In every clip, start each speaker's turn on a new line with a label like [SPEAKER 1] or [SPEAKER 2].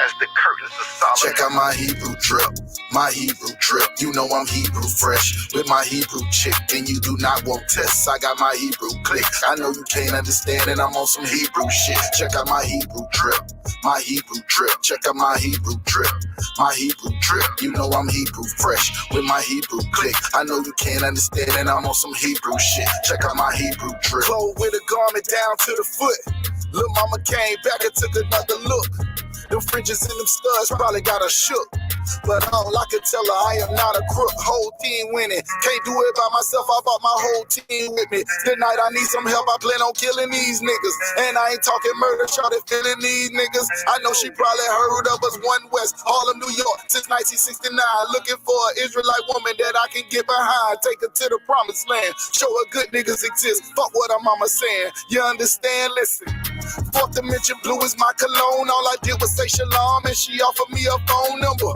[SPEAKER 1] as the curtains of Solomon.
[SPEAKER 2] Check out my Hebrew drip, my Hebrew drip. You know I'm Hebrew fresh with my Hebrew chick, and you do not want tests. I got my Hebrew click. I know you can't understand, and I'm on some Hebrew shit. Check out my Hebrew drip, my Hebrew drip. Check out my Hebrew drip, my Hebrew drip. You know I'm Hebrew fresh with my Hebrew click. I know you can't understand, and I'm on some Hebrew shit. Check out my Hebrew drip. Clothes with a garment down to the foot. Lil' mama came back and took another look. Them fringes and them studs probably got her shook. But all I can tell her, I am not a crook. Whole team winning. Can't do it by myself, I brought my whole team with me. Tonight I need some help, I plan on killing these niggas. And I ain't talking murder, shawty feeling these niggas. I know she probably heard of us, One West, Harlem, New York, since 1969. Looking for an Israelite woman that I can get behind. Take her to the promised land, show her good niggas exist. Fuck what her mama saying, you understand? Listen. Fourth dimension blue is my cologne. All I did was say shalom, and she offered me a phone number.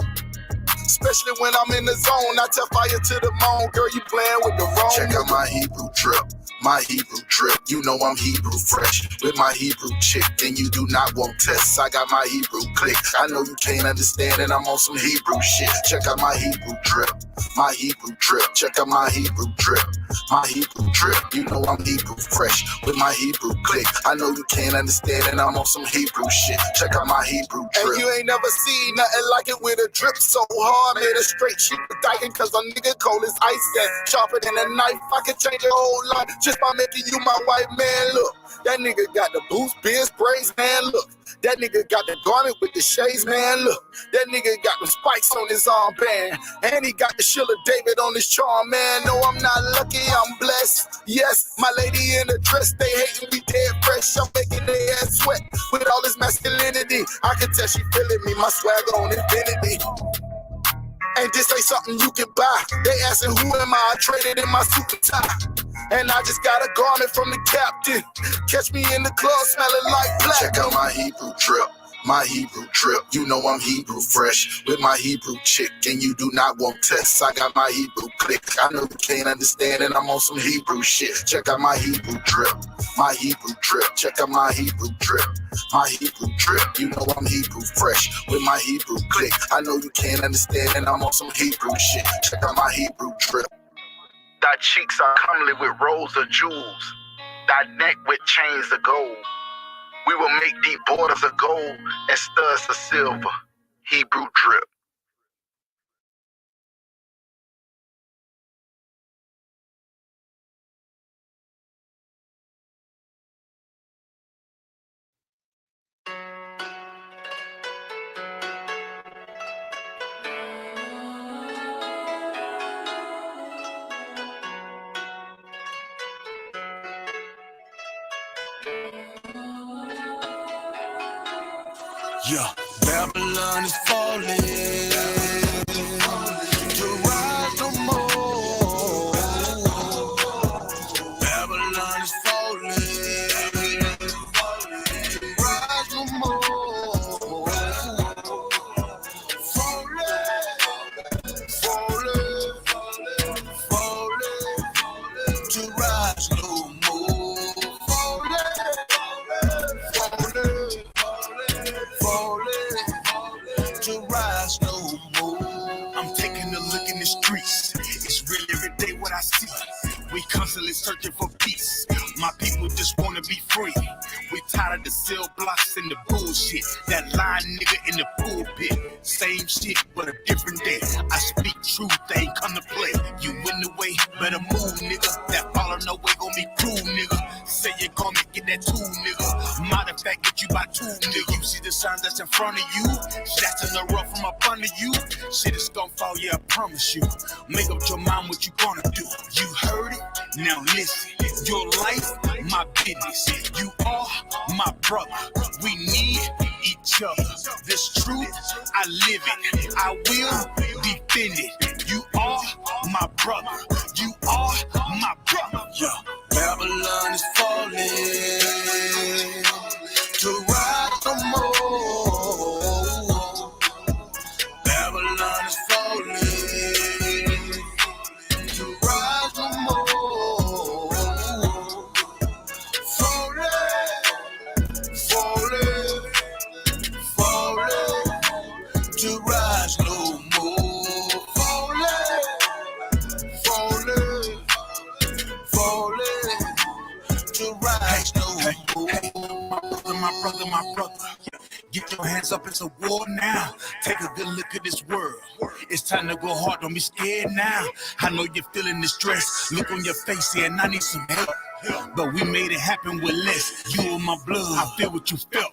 [SPEAKER 2] Especially when I'm in the zone, I tell fire to the moon. Girl, you playing with the wrong. Check out my Hebrew drip, my Hebrew drip. You know I'm Hebrew fresh with my Hebrew chick, and you do not want tests. I got my Hebrew click. I know you can't understand, and I'm on some Hebrew shit. Check out my Hebrew drip, my Hebrew drip. Check out my Hebrew drip, my Hebrew drip. You know I'm Hebrew fresh with my Hebrew click. I know you can't understand, and I'm on some Hebrew shit. Check out my Hebrew drip. And you ain't never seen nothing like it with a drip so hard. Made a straight sheet of dying, cause a nigga cold as ice and sharper than a knife. I can change your whole life just by making you my white man. Look, that nigga got the boots, beard sprays, man. Look, that nigga got the garment with the shades, man. Look, that nigga got the spikes on his armband, and he got the Shield of David on his charm, man. No, I'm not lucky, I'm blessed. Yes, my lady in the dress, they hating me dead fresh. I'm making their ass sweat with all this masculinity. I can tell she feeling me, my swagger on infinity. And this ain't something you can buy. They asking who am I traded in my suit and tie. And I just got a garment from the captain. Catch me in the club smelling like black. Check out my Hebrew drip, my Hebrew drip. You know I'm Hebrew fresh with my Hebrew chick, and you do not want tests. I got my Hebrew click. I know you can't understand, and I'm on some Hebrew shit. Check out my Hebrew drip, my Hebrew drip. Check out my Hebrew drip, my Hebrew drip. You know I'm Hebrew fresh with my Hebrew click. I know you can't understand, and I'm on some Hebrew shit. Check out my Hebrew drip.
[SPEAKER 1] Thy cheeks are comely with rows of jewels, thy neck with chains of gold. We will make thee borders of gold and studs of silver. Hebrew drip.
[SPEAKER 3] Yeah, Babylon is falling to rise no more. Babylon is falling to rise no more. Falling to rise no more. To rise no more. I'm taking a look in the streets. It's really every day what I see. We constantly searching for peace. My people just wanna be free. We tired of the cell blocks and the bullshit. That lying nigga in the pulpit. Same shit, but a different day. I speak truth, they ain't come to play. You in the way, better move, nigga. That follow no way gon' be cool, nigga. Say you're gonna get that tool, nigga. Matter of fact, get you by two, nigga. You see the sign that's in front of you? That's in the rough from up under you. Shit is gonna fall, yeah, I promise you. Make up your mind what you gonna do. You heard it? Now listen. Your life, my business. You are my brother. We need each other. This truth, I live it. I will defend it. You are my brother. You are my brother. Yeah. Babylon is falling to rise no more. Babylon is falling to rise no more. Falling, falling, falling. rise. My brother. Get your hands up, it's a war now. Take a good look at this world. It's time to go hard, don't be scared now. I know you're feeling the stress. Look on your face here, and I need some help. But we made it happen with less. You in my blood, I feel what you felt.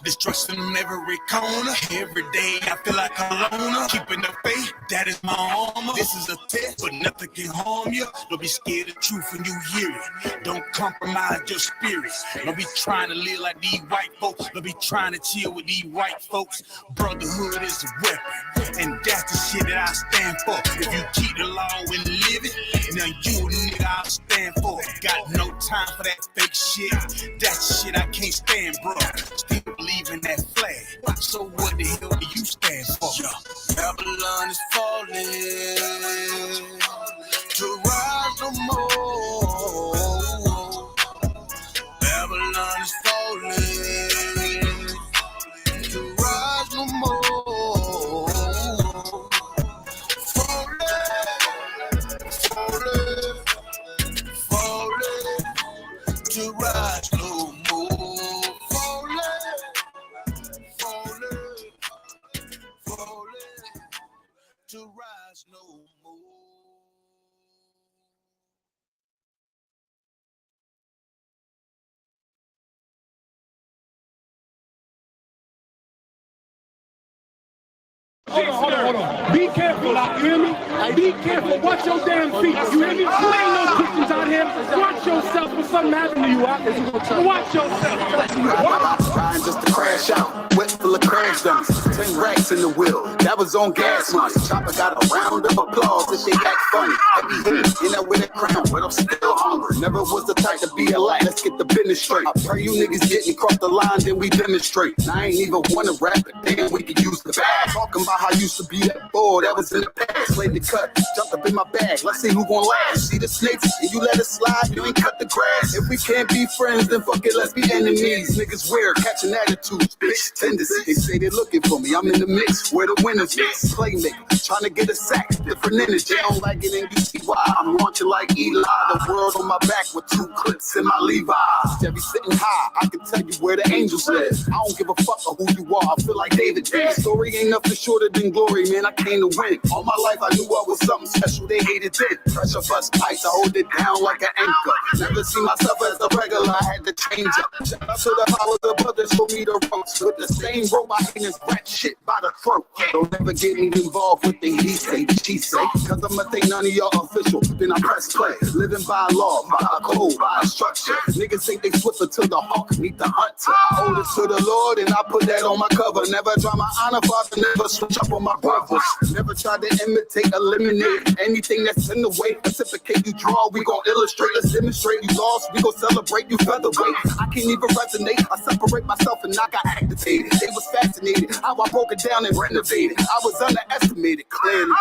[SPEAKER 3] Destruction in every corner. Every day I feel like a loner. Keeping the faith, that is my armor. This is a test, but nothing can harm you. Don't be scared of truth when you hear it. Don't compromise your spirit. Don't be trying to live like these white folks. Don't be trying to chill with these white folks. Brotherhood is a weapon, and that's the shit that I stand for. If you keep the law and live it, now you the nigga I'll stand for. Got no time for that fake shit. That shit I can't stand, bro. Still believe in that flag. So what the hell do you stand for? Babylon is falling to rise no more. Babylon is falling to rise no more. Falling to rise no more. Falling to rise no more.
[SPEAKER 4] Hold on. Be careful out, you hear me? Be careful. Watch your damn feet, you hear me? You ain't no Christians out here. Watch yourself when something happen to you out there. Watch yourself.
[SPEAKER 2] Trying just to crash out. Wet full of crash dumps. 10 racks in the wheel. That was on gas money. Chopper got a round of applause if they act funny. Heavy hit, in that with a crown, but I'm still hungry. Never was the type to be a lie. Let's get the business straight. I pray you niggas getting across the line, then we demonstrate. I ain't even wanna rap it. Damn, we could use the bag. Talking about how I used to be that boy that was in the past. Played the cut, jumped up in my bag. Let's see who gon' last. See the snakes, and you let it slide. You ain't cut the grass. If we can't be friends, then fuck it, let's be enemies. Niggas weird, catching attitudes, bitch tendencies. They say they looking for me. I'm in the mix where the winners mix. Playmaker, trying to get a sack, different energy. I don't like it, and you see why I'm launching like Eli. The world on my back with 2 clips in my Levi's. Yeah, be sitting high. I can tell you where the angels live. I don't give a fuck of who you are. I feel like David did. Story ain't nothing shorter than glory, man. I came to win. All my life I knew I was something special. They hated it. Pressure bust pipes, I hold it down like an anchor. Never see myself as a regular. I had to change up. Shout out to the power the brothers for me to ropes. With the same rope, I hang this rat shit by the throat. Don't ever get me involved with the he say, she say. Cause I'ma think none of y'all official. Then I press play. Living by law, by a code, by instruction. Niggas think they flip it till the hawk meet the hunter. I owe it to the Lord and I put that on my cover. Never try my honor, father, never switch up on my brothers. Never try to imitate, eliminate anything that's in the way. Reciprocate, you draw, we gon' illustrate. Let's demonstrate, you lost, we gon' celebrate, you featherweight. I can't even resonate, I separate myself and I got activated. They was fascinated, how I broke it down and renovated. I was underestimated, clearly.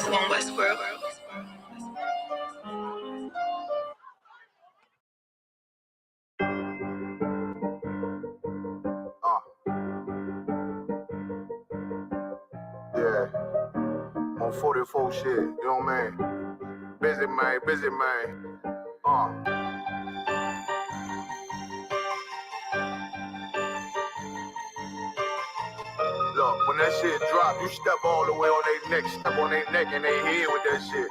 [SPEAKER 5] One Westworld.
[SPEAKER 1] Yeah, on 44 shit, you know what I mean? Busy man. Look, when that shit drop, you step all the way on their neck, step on their neck and they head with that shit.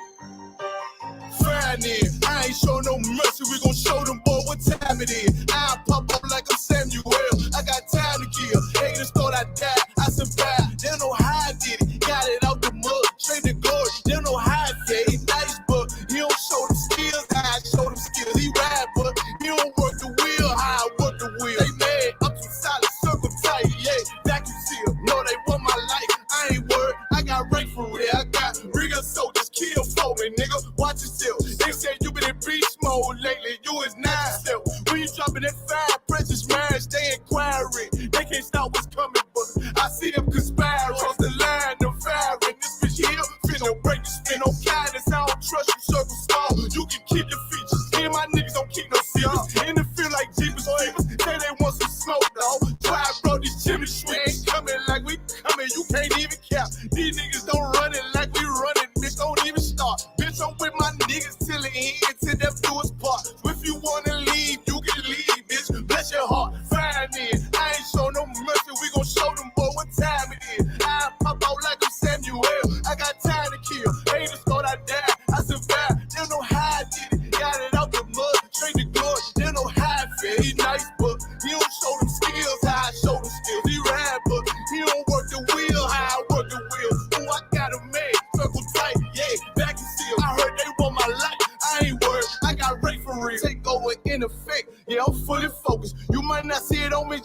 [SPEAKER 3] Fine then, I ain't show no mercy, we gon' show them boy what time it is. I pop up like I'm Samuel, I got time to kill. Haters thought I died, I survived. They don't know how I did it, got it out the mud, straight to glory. They don't know how I did it, nice but he don't show them skills, how I show them skills. He ride but he don't work the wheel, how I work the wheel. They mad, I'm too solid, circle tight, yeah, vacuum seal. No, they want my life, I ain't worried, I got rank for real. I got real soldiers, kill for me, nigga, watch yourself. They say you been in beast mode lately, you is not yourself. When you dropping that fire, precious marriage, they inquiring. They can't stop what's coming, but I see them conspiring.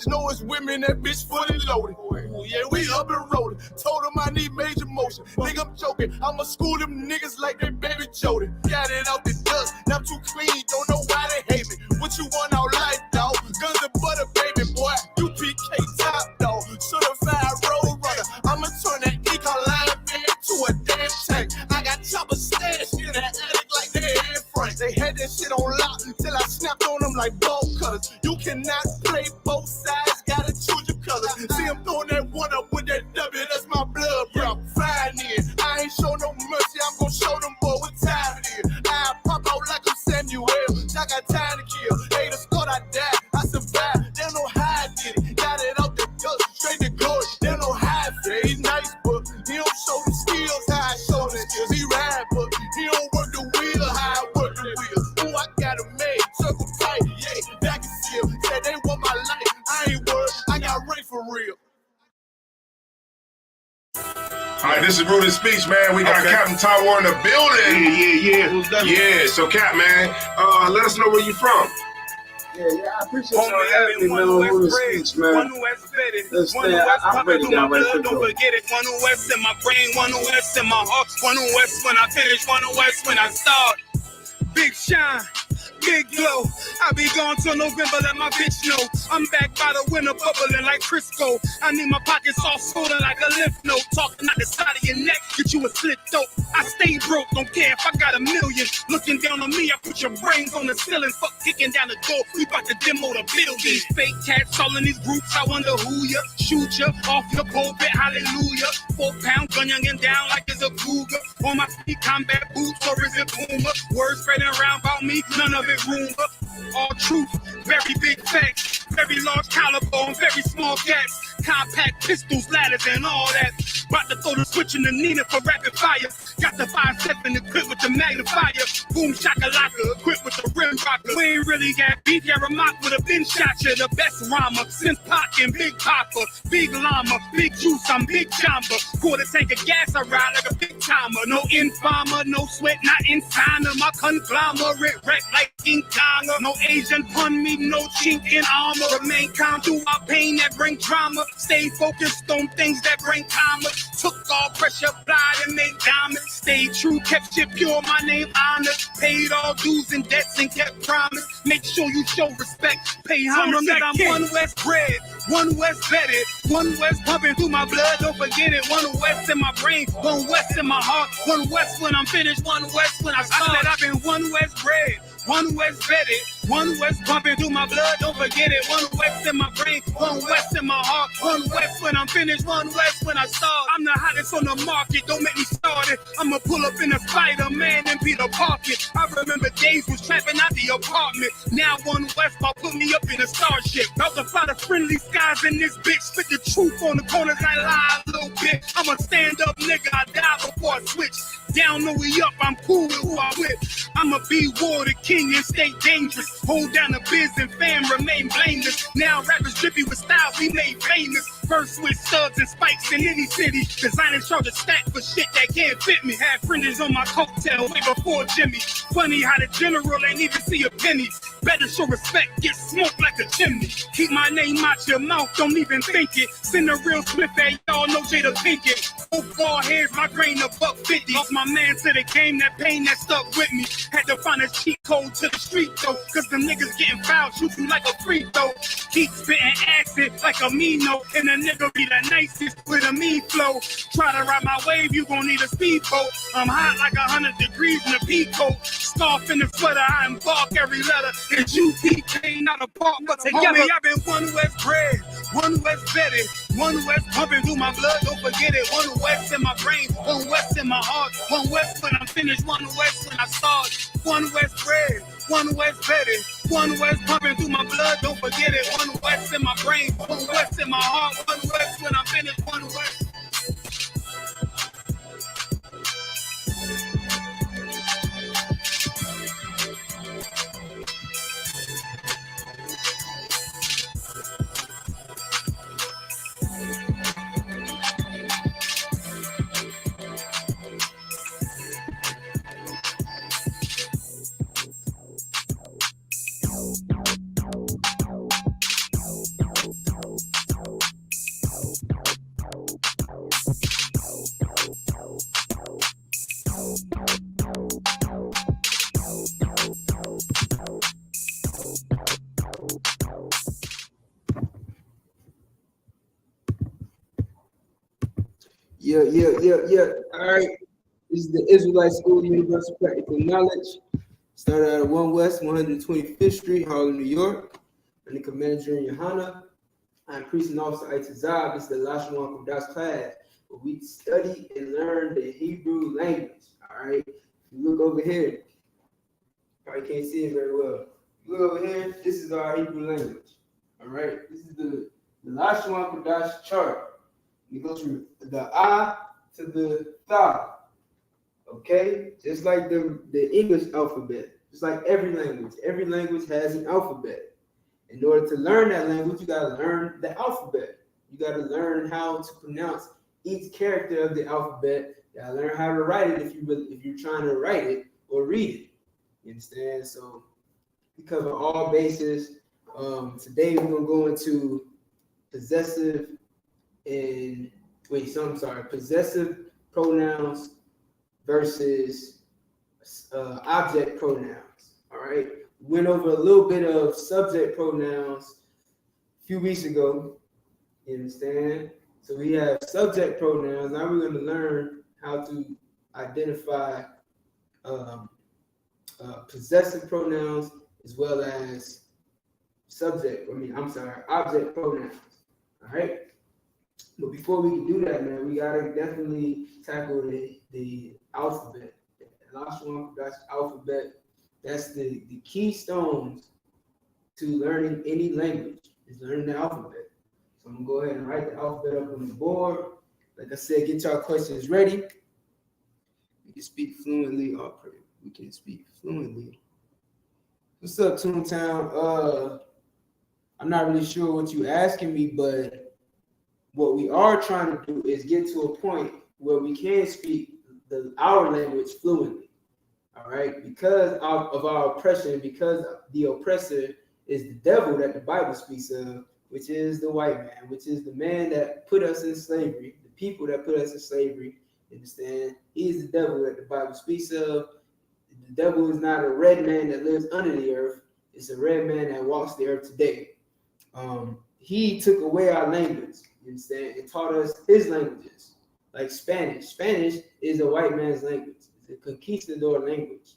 [SPEAKER 3] Know it's women, that bitch fully loaded. Ooh, yeah, we up and rolling. Told him I need major motion. Think I'm joking. I'ma school them niggas like they baby Jody. Got it out the dust. Now I'm too clean. Don't know why they hate me. What you want out life, dog? Guns and butter, baby boy. U.P.K top, dog. Certified road runner. I'ma turn that eco-line to a damn tank. I got choppers stashed in that attic like they Air Frank. They had that shit on lock until I snapped on them like bolt cutters. You cannot play both sides, gotta choose your colors. See I'm throwing that one up with that W, that's my blood, bro. Fine in. I ain't show no mercy, I'm gonna show them boy what time it is. I pop out like I'm Samuel. I got time to kill. Haters thought I died, I survived. They don't know how I did it. Got it out the dust, straight to glory. They don't know how I feel. He's nice, but he don't show the skills how I show the skills. He ride, but he don't work the wheel how I work the wheel. Ooh, I got a made, circle tight, yeah, back and seal. Said they want my life, I ain't worried, I got Ray for real.
[SPEAKER 2] All right, this is Rooted Speech, man. We got Captain Tywar in the building.
[SPEAKER 6] Yeah.
[SPEAKER 2] Yeah, so Cap, man, let us know where you from.
[SPEAKER 6] Yeah, I appreciate y'all having me, man, on Rooted Speech, man. I'm ready down right quick,
[SPEAKER 4] don't forget it. One West in my brain, one West in my heart, one West when I finish, one West when I start. Big shine, big glow. I be gone till November, let my bitch know. I'm back by the winter, bubbling like Crisco. I need my pockets all swollen like a lymph node. Talking out the side of your neck, get you a slit throat. I stay broke, don't care if I got a million. Looking down on me, I put your brains on the ceiling. Fuck kicking down the door, we bout to demo the building. Fake cats all in these groups, I wonder who ya. Shoot ya off your pulpit, hallelujah. 4-pound gun youngin' down like it's a cougar. On my feet, combat boots, or is it Puma? Words spreading around about me, none of it rumor. All truth, very big facts. Very large caliber on very small cats. Compact pistols, ladders, and all that. About to throw the switch in the Nina for rapid fire. Got the 5.7 equipped with the magnifier. Boom shakalaka, equipped with the rim rocker. We ain't really got beef, yeah, Ramak with a bin shot ya. The best rhymer since Pac and Big Papa. Big llama, big juice, I'm Big Jamba. Quarter tank of gas, I ride like a big timer. No informer, no sweat, not in China. My conglomerate wreck like King Kong. No Asian pun me, no chink in armor. Remain calm through our pain that bring drama. Stay focused on things that bring karma. Took all pressure, applied and made diamonds. Stayed true, kept shit pure, my name honored. Paid all dues and debts and kept promise. Make sure you show respect, pay homage. That I'm one West bred, one West vetted, one West pumping through my blood, don't forget it. One West in my brain, one West in my heart. One West when I'm finished, one West when I start. I said I've been one West bred, one West vetted, one West pumping through my blood, don't forget it. One West in my brain, one West in my heart. One West when I'm finished, one West when I start. I'm the hottest on the market, don't make me start it. I'ma pull up in a Spider-Man and Peter Parker. I remember days was trapping out the apartment. Now one West ball put me up in a starship. About to fly the friendly skies in this bitch. Spit the truth on the corners, I lie a little bit. I'm a stand-up nigga, I die before I switch. Down, no we up, I'm cool with who I with. I'ma be war the king and stay dangerous. Hold down the biz and fam, remain blameless. Now rappers drippy with styles we made famous. First with studs and spikes in any city. Designers charge a stack for shit that can't fit me. Had friends on my coattail way before Jimmy. Funny how the general ain't even see a penny. Better show respect, get smoked like a chimney. Keep my name out your mouth, don't even think it. Send a real Smith at y'all know Jada Pinkett. Both ball heads, my grain of $1.50. Lost my man to the game, that pain that stuck with me. Had to find a cheat code to the street though. Cause the niggas getting fouled, shoot you like a free throw. Keep spitting acid like a Mino. And a nigga be the nicest with a mean flow. Try to ride my wave, you gon' need a speedboat. I'm hot like 100 degrees in a peacoat. Scarf in the sweater, I embark every letter. It's U.P.K, not a part, but together. Homie, I've been one West bred, one West vetted, one West pumping through my blood, don't forget it. One West in my brain, one West in my heart. One West when I'm finished, one West when I start. One West bred, one West vetted, one West pumping through my blood, don't forget it. One West in my brain, one West in my heart. One West when I'm finished, one West.
[SPEAKER 7] Yeah. All right. This is the Israelite School of Universal Practical Knowledge. Started out at 1 West 125th Street, Harlem, New York. I'm the commander in YAHANNA. I'm priest and officer I.S.U.P.K. This is the Lashawan Qadash class, where we study and learn the Hebrew language. All right. If you look over here, probably can't see it very well. Look over here. This is our Hebrew language. All right. This is the Lashawan Qadash chart. It goes from the I to the Tha. Okay, just like the English alphabet, just like every language has an alphabet. In order to learn that language, you got to learn the alphabet. You got to learn how to pronounce each character of the alphabet. You got to learn how to write it if you're trying to write it or read it. You understand? So we cover all bases. Today we're gonna go into possessive pronouns versus object pronouns. All right, we went over a little bit of subject pronouns a few weeks ago. You understand? So we have subject pronouns. Now we're going to learn how to identify possessive pronouns as well as object pronouns. All right. But before we can do that, man, we gotta definitely tackle the alphabet. The Lashawan Qadash alphabet. That's the keystones to learning any language is learning the alphabet. So I'm gonna go ahead and write the alphabet up on the board. Like I said, get y'all questions ready. We can speak fluently. We can speak fluently. What's up, Toontown? I'm not really sure what you're asking me, but what we are trying to do is get to a point where we can speak our language fluently, all right? Because of our oppression, because the oppressor is the devil that the Bible speaks of, which is the white man, which is the man that put us in slavery, the people that put us in slavery, understand? He is the devil that the Bible speaks of. The devil is not a red man that lives under the earth. It's a red man that walks the earth today. He took away our language. You understand? It taught us his languages, like Spanish. Spanish is a white man's language. It's a conquistador language.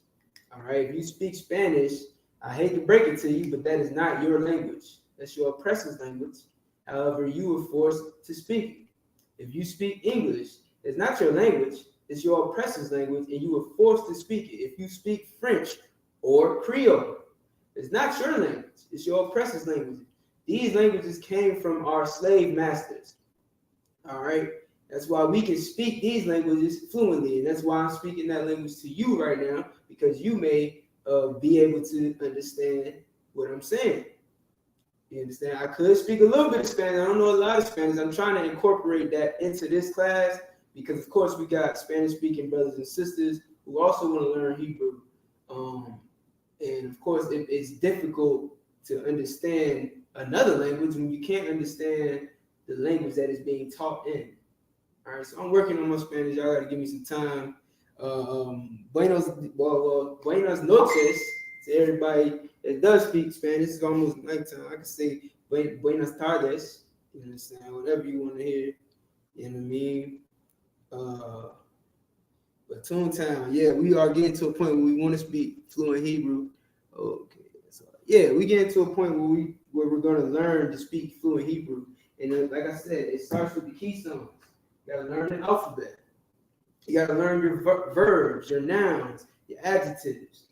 [SPEAKER 7] All right. If you speak Spanish, I hate to break it to you, but that is not your language. That's your oppressor's language. However, you were forced to speak it. If you speak English, it's not your language. It's your oppressor's language, and you were forced to speak it. If you speak French or Creole, it's not your language. It's your oppressor's language. These languages came from our slave masters. All right. That's why we can speak these languages fluently. And that's why I'm speaking that language to you right now, because you may be able to understand what I'm saying. You understand? I could speak a little bit of Spanish. I don't know a lot of Spanish. I'm trying to incorporate that into this class because, of course, we got Spanish-speaking brothers and sisters who also want to learn Hebrew. And, of course, it's difficult to understand another language when you can't understand the language that is being taught in. All right, so I'm working on my Spanish. Y'all got to give me some time. Buenos noches to everybody that does speak Spanish. It's almost nighttime. I can say buenas tardes. You understand? Whatever you want to hear. You know what I mean? But Toontown, yeah, we are getting to a point where we want to speak fluent Hebrew. Okay, so yeah, we get to a point where we're going to learn to speak fluent Hebrew. And then, like I said, it starts with the keystones. You got to learn the alphabet. You got to learn your verbs, your nouns, your adjectives.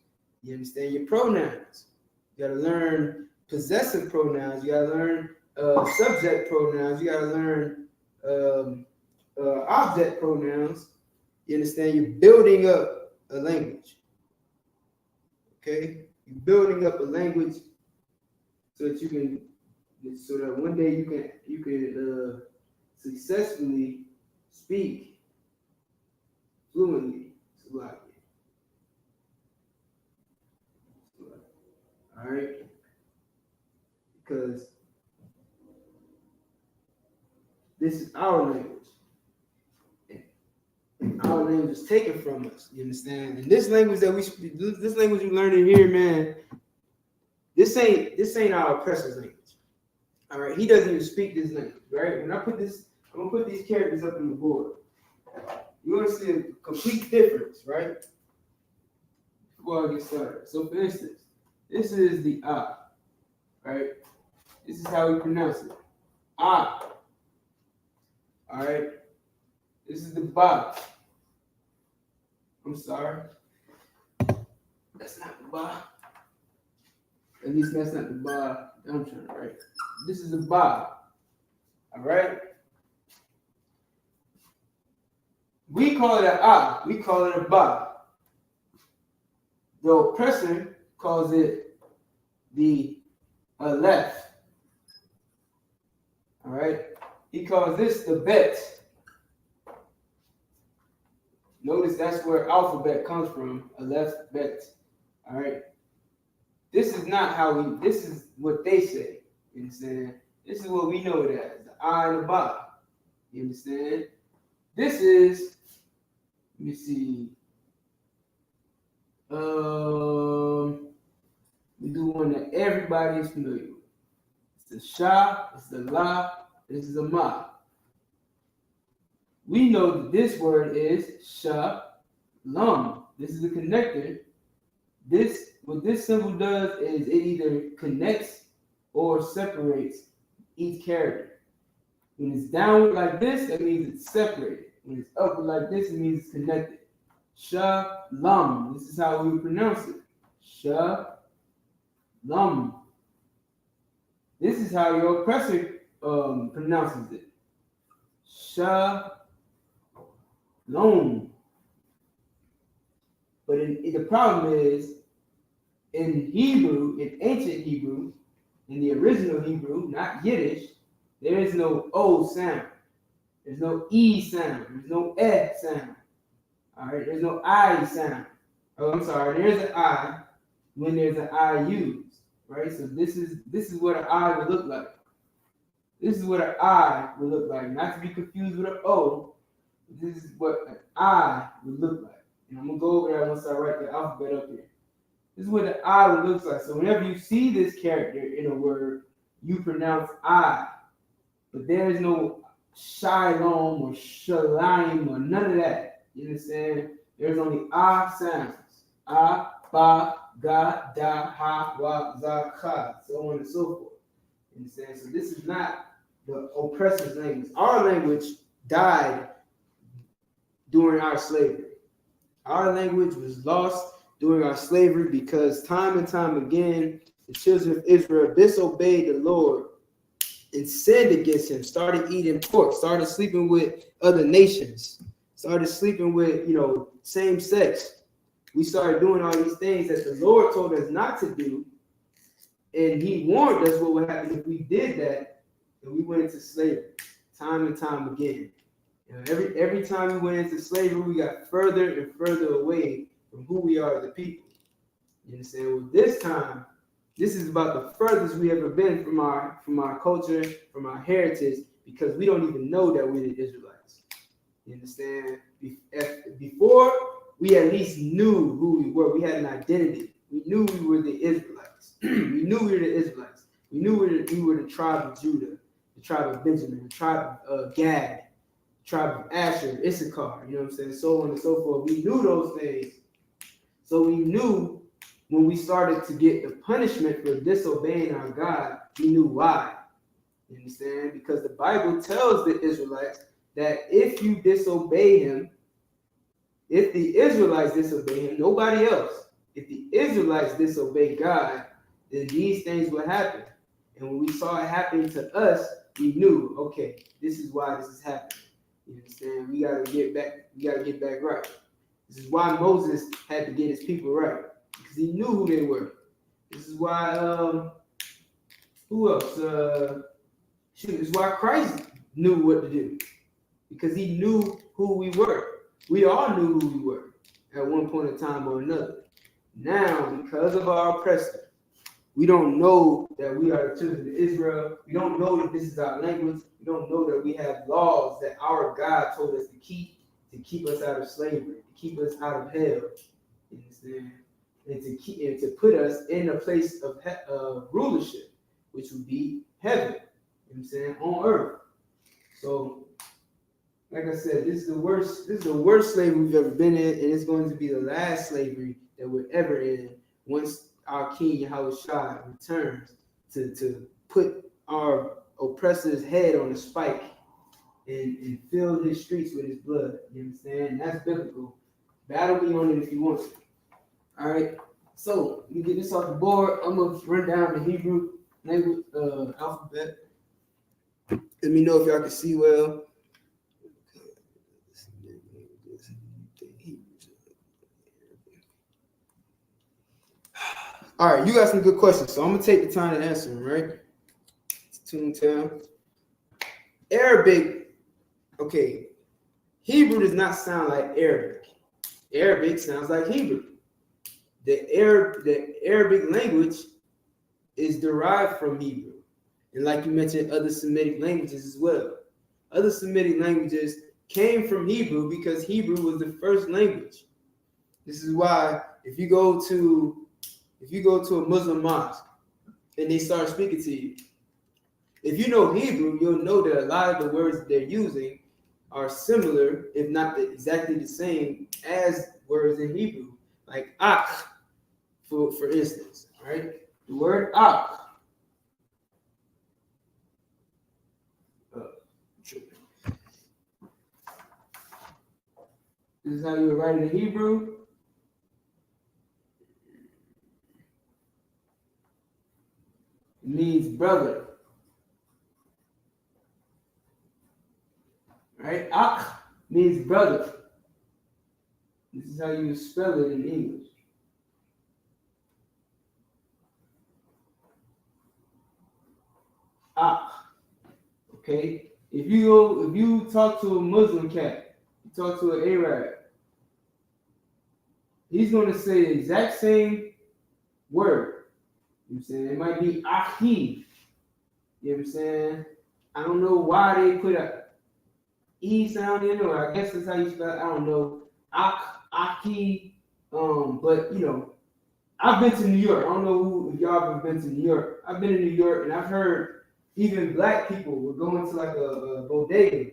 [SPEAKER 7] You understand? Your pronouns. You got to learn possessive pronouns. You got to learn subject pronouns. You got to learn object pronouns. You understand? You're building up a language. Okay? You're building up a language so that one day you can successfully speak fluently. All right, because this is our language. And our language is taken from us. You understand? And this language that we speak, this language we learning here, man, this ain't our oppressor's language. All right, he doesn't even speak this language, right? When I put this, I'm gonna put these characters up on the board. you're gonna see a complete difference, right? Before I get started. So for instance, this is the I, right? This is how we pronounce it. I. All right. This is the ba. I'm sorry. That's not the ba. At least that's not the ba I'm trying to write. This is the ba. All right. We call it an I. We call it a ba. The oppressor calls it the left. All right. He calls this the bet. Notice that's where alphabet comes from, a left bet. All right. This is not how we, this is what they say. You understand? This is what we know it as, the I and the ba. You understand? This is, let me see. We do one that everybody is familiar with. It's the sha, it's the la, this is a ma. We know that this word is SHALAM. This is a connector. This, what this symbol does is it either connects or separates each character. When it's downward like this, that means it's separated. When it's upward like this, it means it's connected. SHALAM. This is how we pronounce it. SHALAM. This is how your oppressor pronounces it. SHALAM. But the problem is, in Hebrew, in ancient Hebrew, in the original Hebrew, not Yiddish, there is no O sound. There's no E sound. There's no E sound. All right, there's no I sound. Oh, I'm sorry, there's an I when there's an I used, right? So this is what an I would look like. This is what an I would look like, not to be confused with an O. This is what an I would look like. And I'm going to go over there once I write the alphabet up here. This is what the I would look like. So whenever you see this character in a word, you pronounce I. But there is no shalom or shalim or none of that. You understand? There's only I sounds. I, ba, ga, da, ha, wa, za, ka, so on and so forth. You understand? So this is not the oppressor's language. Our language died during our slavery. Our language was lost during our slavery because time and time again, the children of Israel disobeyed the Lord and sinned against him, started eating pork, started sleeping with other nations, started sleeping with, same sex. We started doing all these things that the Lord told us not to do. And he warned us what would happen if we did that, and we went into slavery time and time again. Every time we went into slavery, we got further and further away from who we are as a people. You understand? Well, this time, this is about the furthest we ever been from our culture, from our heritage, because we don't even know that we're the Israelites. You understand? Before, we at least knew who we were. We had an identity. We knew we were the Israelites. We knew we were the Israelites. We knew we were the tribe of Judah, the tribe of Benjamin, the tribe of Gad, tribe of Asher, Issachar, you know what I'm saying, so on and so forth. We knew those things. So we knew when we started to get the punishment for disobeying our God, we knew why. You understand? Because the Bible tells the Israelites that if you disobey him, if the Israelites disobey him, nobody else, if the Israelites disobey God, then these things will happen. And when we saw it happening to us, we knew, okay, this is why this is happening. You understand? We gotta get back. We gotta get back right. This is why Moses had to get his people right, because he knew who they were. This is why. Who else? This is why Christ knew what to do, because he knew who we were. We all knew who we were at one point in time or another. Now, because of our oppressor, we don't know that we are the children of Israel. We don't know that this is our language. We don't know that we have laws that our God told us to keep us out of slavery, to keep us out of hell. You understand? And to put us in a place of rulership, which would be heaven. You know what I'm saying? On earth. So like I said, this is the worst slavery we've ever been in, and it's going to be the last slavery that we're ever in once our King Yahweh returns to put our oppressor's head on a spike and fill his streets with his blood. You understand? That's biblical. Battle me on it if you want to. All right. So let me get this off the board. I'm gonna run down the Hebrew language alphabet. Let me know if y'all can see well. All right, you got some good questions, so I'm gonna take the time to answer them. Right? It's Toontown. Arabic. Okay. Hebrew does not sound like Arabic. Arabic sounds like Hebrew. The Arabic language is derived from Hebrew. And like you mentioned, other Semitic languages as well. Other Semitic languages came from Hebrew because Hebrew was the first language. This is why if you go to a Muslim mosque and they start speaking to you, if you know Hebrew, you'll know that a lot of the words that they're using are similar, if not exactly the same as words in Hebrew, like ak, for instance, right? The word ak. This is how you would write it in Hebrew. It means brother. Right? Ak means brother. This is how you would spell it in English. Ak. Okay? If you talk to a Muslim cat, you talk to an Arab, he's going to say the exact same word. You know what I'm saying? It might be ahi. You know what I'm saying? I don't know why they put a E sound in, or I guess that's how you spell it. I don't know. Aki. But you know, I've been to New York. I don't know if y'all have been to New York. I've been in New York, and I've heard even black people will go into like a bodega,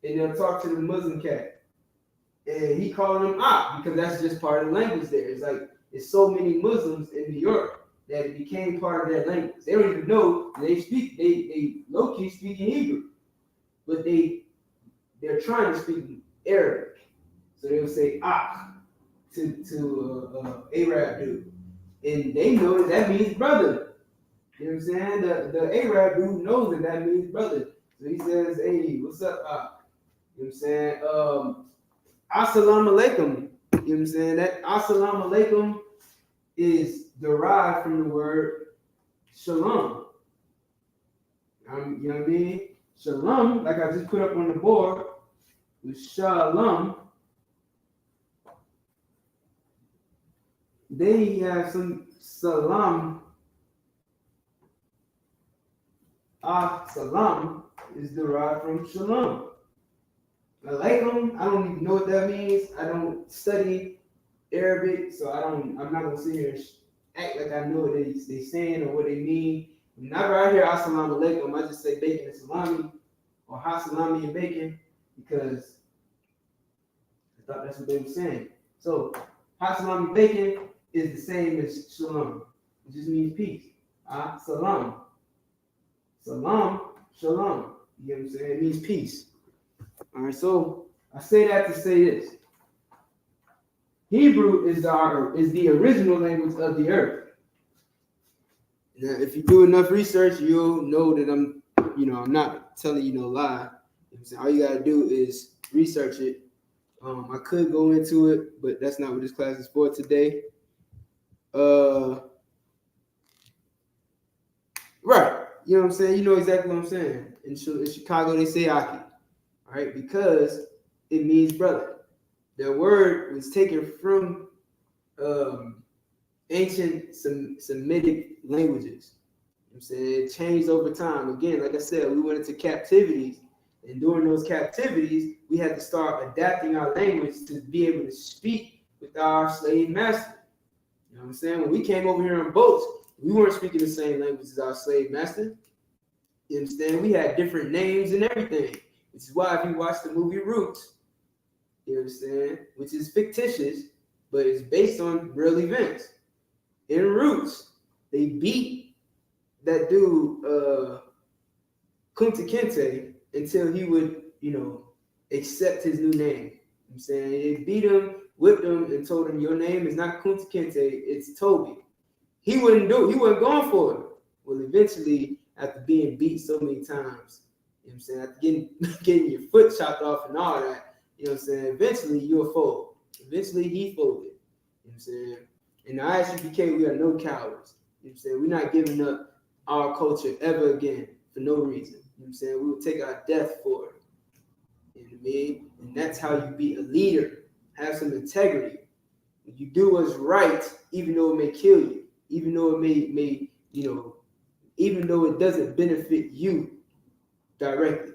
[SPEAKER 7] and they'll talk to the Muslim cat, and he calling them Ak because that's just part of the language there. It's like it's so many Muslims in New York that it became part of their language. They don't even know they low key speak in Hebrew, but they're trying to speak Arabic. So they'll say Ak to Arab dude. And they know that means brother. You know what I'm saying? The Arab dude knows that means brother. So he says, hey, what's up, Ak? You know what I'm saying? Assalamu alaikum. You know what I'm saying? That assalamu alaikum is derived from the word shalom. You know what I mean? Shalom, like I just put up on the board, was shalom. Then you have some salam. Salam is derived from shalom. Alaikum, I don't even know what that means. I don't study Arabic, so I'm not gonna sit here and act like I know what they saying or what they mean. Whenever I hear assalamu alaikum, I just say bacon and salami, or hot salami and bacon, because I thought that's what they were saying. So hot salami and bacon is the same as shalom. It just means peace. Salam. Salam, shalom. You know what I'm saying? It means peace. All right, so I say that to say this. Hebrew is the original language of the earth. Now, if you do enough research, you'll know that I'm not telling you no lie. You know, all you gotta do is research it. I could go into it, but that's not what this class is for today. Right. You know what I'm saying? You know exactly what I'm saying. In Chicago, they say Aki. All right, because it means brother. The word was taken from ancient Semitic languages. You know what I'm saying? It changed over time. Again, like I said, we went into captivities, and during those captivities, we had to start adapting our language to be able to speak with our slave master. You know what I'm saying? When we came over here on boats, we weren't speaking the same language as our slave master. You understand? We had different names and everything. which is why if you watch the movie Roots, you understand, which is fictitious, but it's based on real events. In Roots, they beat that dude, Kunta Kinte, until he would, accept his new name. I'm saying they beat him, whipped him, and told him your name is not Kunta Kinte, it's Toby. He wouldn't do it. He wasn't going for it. Well, eventually, after being beat so many times, after getting your foot chopped off and all that, eventually you'll fold. Eventually he folded. In the I.S.U.P.K, we are no cowards. We're not giving up our culture ever again for no reason. We will take our death for it. You know what I mean? And that's how you be a leader. Have some integrity. You do what's right, even though it may kill you, even though it may even though it doesn't benefit you directly.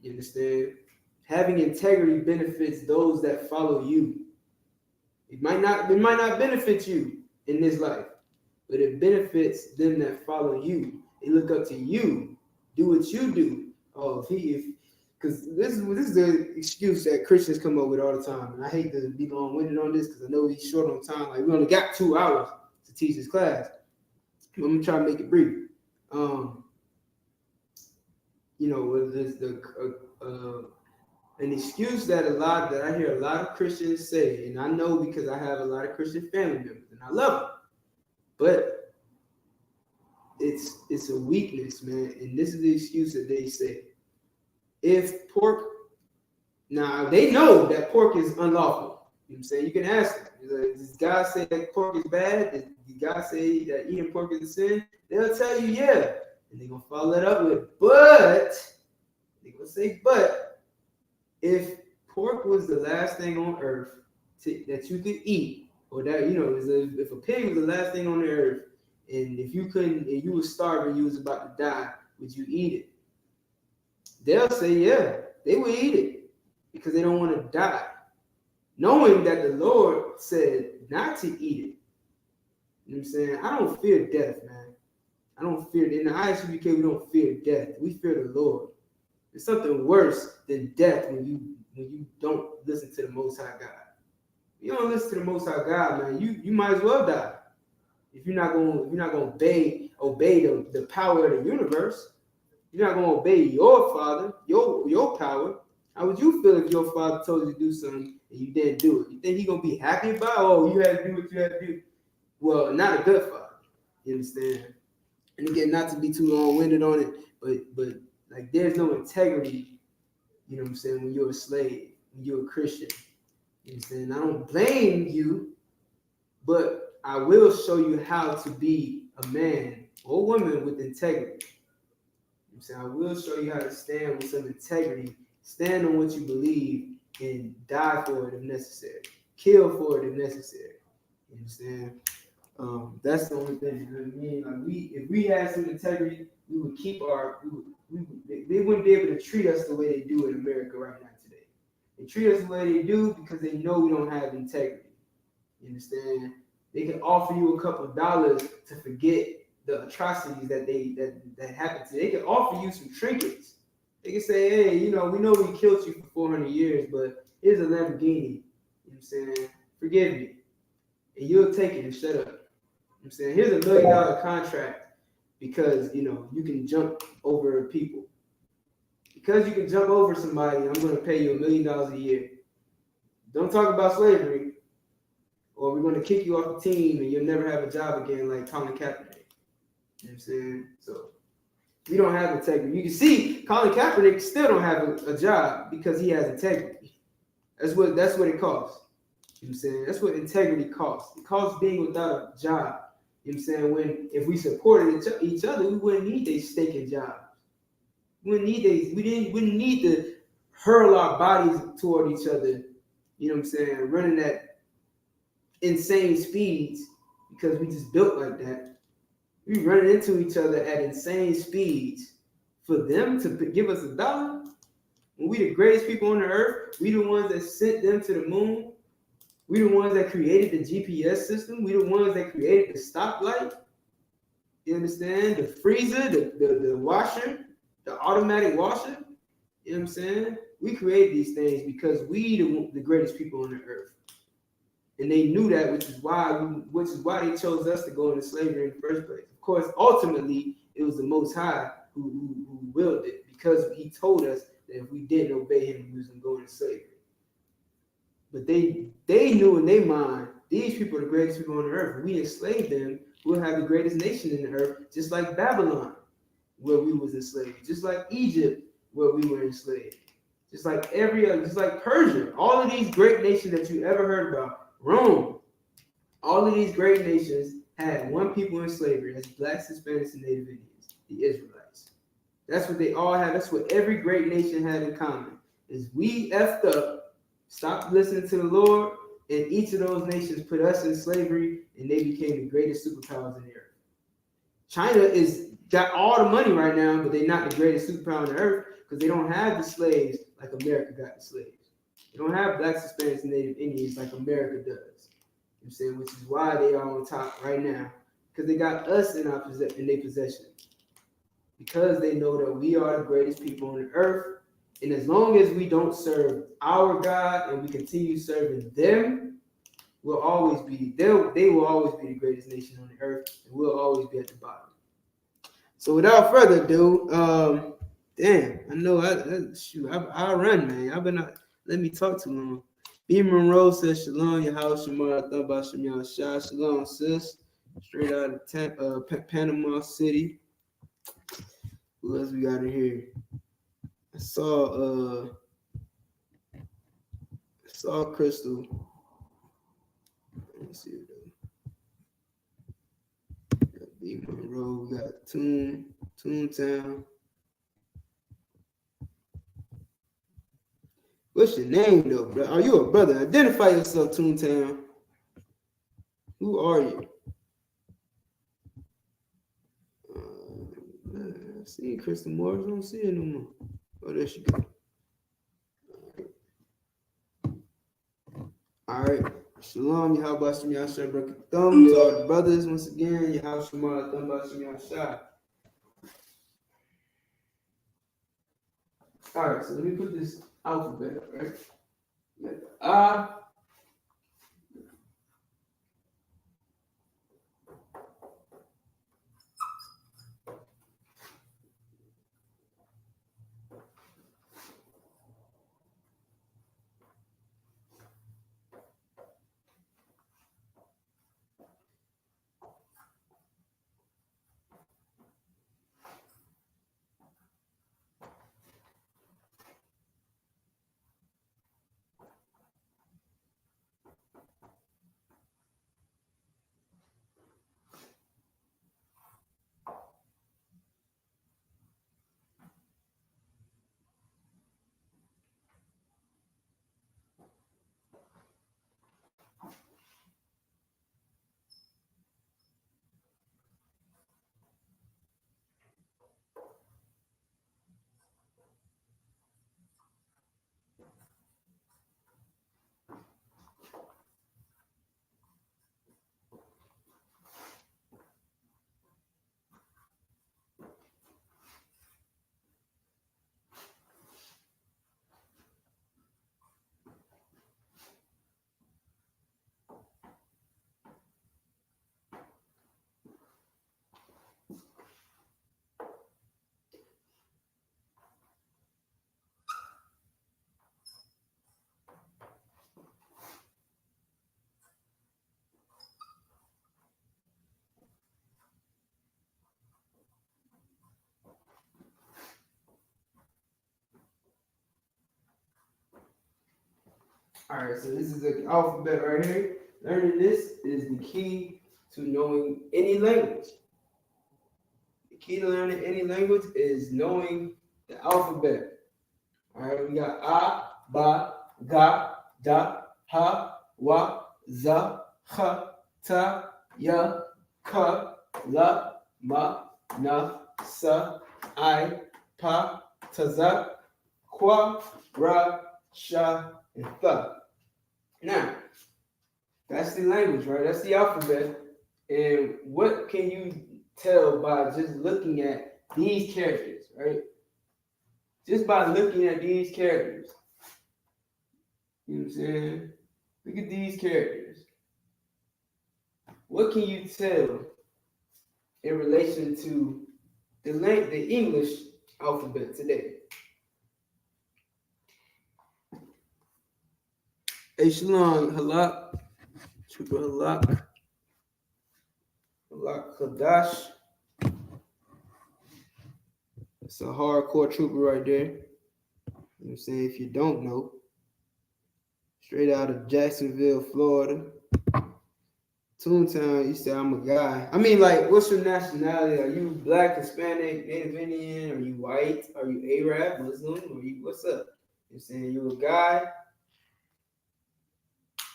[SPEAKER 7] You understand? Having integrity benefits those that follow you. It might not benefit you in this life, but it benefits them that follow you. They look up to you. Do what you do. Because this is the excuse that Christians come up with all the time. And I hate to be long-winded on this because I know he's short on time. Like, we only got 2 hours to teach this class. I'm going to try to make it brief. An excuse that I hear a lot of Christians say, and I know because I have a lot of Christian family members, and I love them. But it's a weakness, man. And this is the excuse that they say. If pork, now they know that pork is unlawful. You know what I'm saying? You can ask them. Does God say that pork is bad? Does God say that eating pork is a sin? They'll tell you, yeah. And they're going to follow that up with, but, they're going to say, but, if pork was the last thing on earth that you could eat, or that, if a pig was the last thing on the earth, and if you couldn't, and you were starving, you was about to die, would you eat it? They'll say, yeah, they would eat it because they don't want to die, knowing that the Lord said not to eat it. You know what I'm saying? I don't fear death, man. I don't fear, in the I.S.U.P.K, we don't fear death. We fear the Lord. There's something worse than death when you don't listen to the Most High God. If you don't listen to the Most High God, man, you might as well die. If you're not gonna obey the power of the universe, you're not gonna obey your father, your power. How would you feel if your father told you to do something and you didn't do it? You think he's gonna be happy about? Oh, you had to do what you had to do. Well, not a good father. You understand? And again, not to be too long-winded on it, but like there's no integrity, you know what I'm saying, when you're a slave, when you're a Christian. You know what I'm saying? I don't blame you, but I will show you how to be a man or woman with integrity. You know what I'm saying? I will show you how to stand with some integrity, stand on what you believe, and die for it if necessary. Kill for it if necessary. You understand? That's the only thing. You know what I mean? Like if we had some integrity, we would keep they wouldn't be able to treat us the way they do in America right now today. They treat us the way they do because they know we don't have integrity. You understand? They can offer you a couple of dollars to forget the atrocities that happened to you. They can offer you some trinkets. They can say, hey, we know we killed you for 400 years, but here's a Lamborghini. You know what I'm saying? Forgive me. And you'll take it and shut up. I'm saying, here's $1 million contract because, you can jump over people. Because you can jump over somebody, I'm going to pay you $1 million a year. Don't talk about slavery, or we're going to kick you off the team and you'll never have a job again like Colin Kaepernick. You know what I'm saying? So we don't have integrity. You can see Colin Kaepernick still don't have a job because he has integrity. That's what it costs. You know what I'm saying? That's what integrity costs. It costs being without a job. You know what I'm saying? If we supported each other, we wouldn't need these staking jobs. We wouldn't need to hurl our bodies toward each other, you know what I'm saying, running at insane speeds because we just built like that. We running into each other at insane speeds for them to give us $1. When we the greatest people on the earth, we the ones that sent them to the moon. We the ones that created the GPS system. We the ones that created the stoplight. You understand? The freezer, the washer, the automatic washer. You know what I'm saying? We created these things because we the greatest people on the earth. And they knew that, which is why they chose us to go into slavery in the first place. Of course, ultimately, it was the Most High who willed it, because he told us that if we didn't obey him, we was going to go into slavery. But they knew in their mind, these people are the greatest people on the earth. If we enslave them, we'll have the greatest nation in the earth, just like Babylon, where we was enslaved, just like Egypt, where we were enslaved, just like every other, just like Persia. All of these great nations that you ever heard about, Rome, all of these great nations had one people in slavery, that's blacks, Hispanics, and Native Indians, the Israelites. That's what they all had. That's what every great nation had in common, is we effed up, stopped listening to the Lord, and each of those nations put us in slavery, and they became the greatest superpowers in the earth. China got all the money right now, but they're not the greatest superpower on the earth because they don't have the slaves like America got the slaves. They don't have blacks, Hispanics, and Native Indians like America does. You know what I'm saying? Which is why they are on top right now, because they got us in their possession. Because they know that we are the greatest people on the earth. And as long as we don't serve our God and we continue serving them, they will always be the greatest nation on the earth, and we'll always be at the bottom. So without further ado, I know I'll run, man. Let me talk too long. B. Monroe says, Shalom, Yahawashi, Thaba Shem Shah. Shalom, sis. Straight out of Panama City. Who else we got in here? I saw Crystal. Let me see what got B. Monroe, we got Toontown. What's your name though, bro? Are you a brother? Identify yourself, Toontown. Who are you? I see Crystal Morris. I don't see her no more. Oh, there she go. All right. Shalom, Yahweh Shem Yashah, Thumb to all the brothers once again. Yahweh Shem Yashah. All right, so let me put this alphabet up, right? I. All right, so this is the alphabet right here. Learning this is the key to knowing any language. The key to learning any language is knowing the alphabet. All right, we got A, Ba, Ga, Da, Ha, Wa, Za, Ha, Ta, Ya, Ka, La, Ma, Na, Sa, I, Pa, Taza, Kwa, Ra, Sha, and Tha. Now, that's the language, right? That's the alphabet. And what can you tell by just looking at these characters, right? just by looking at these characters. You know what I'm saying? Look at these characters. What can you tell in relation to the English alphabet today? SHALAM, Halak, Trooper Halak, Qadash. It's a hardcore trooper right there. You know what I'm saying? If you don't know. Straight out of Jacksonville, Florida. Toontown, you say I'm a guy. I mean, like, what's your nationality? Are you black, Hispanic, Native Indian? Are you white? Are you Arab, Muslim? Are you, what's up? You saying you a guy?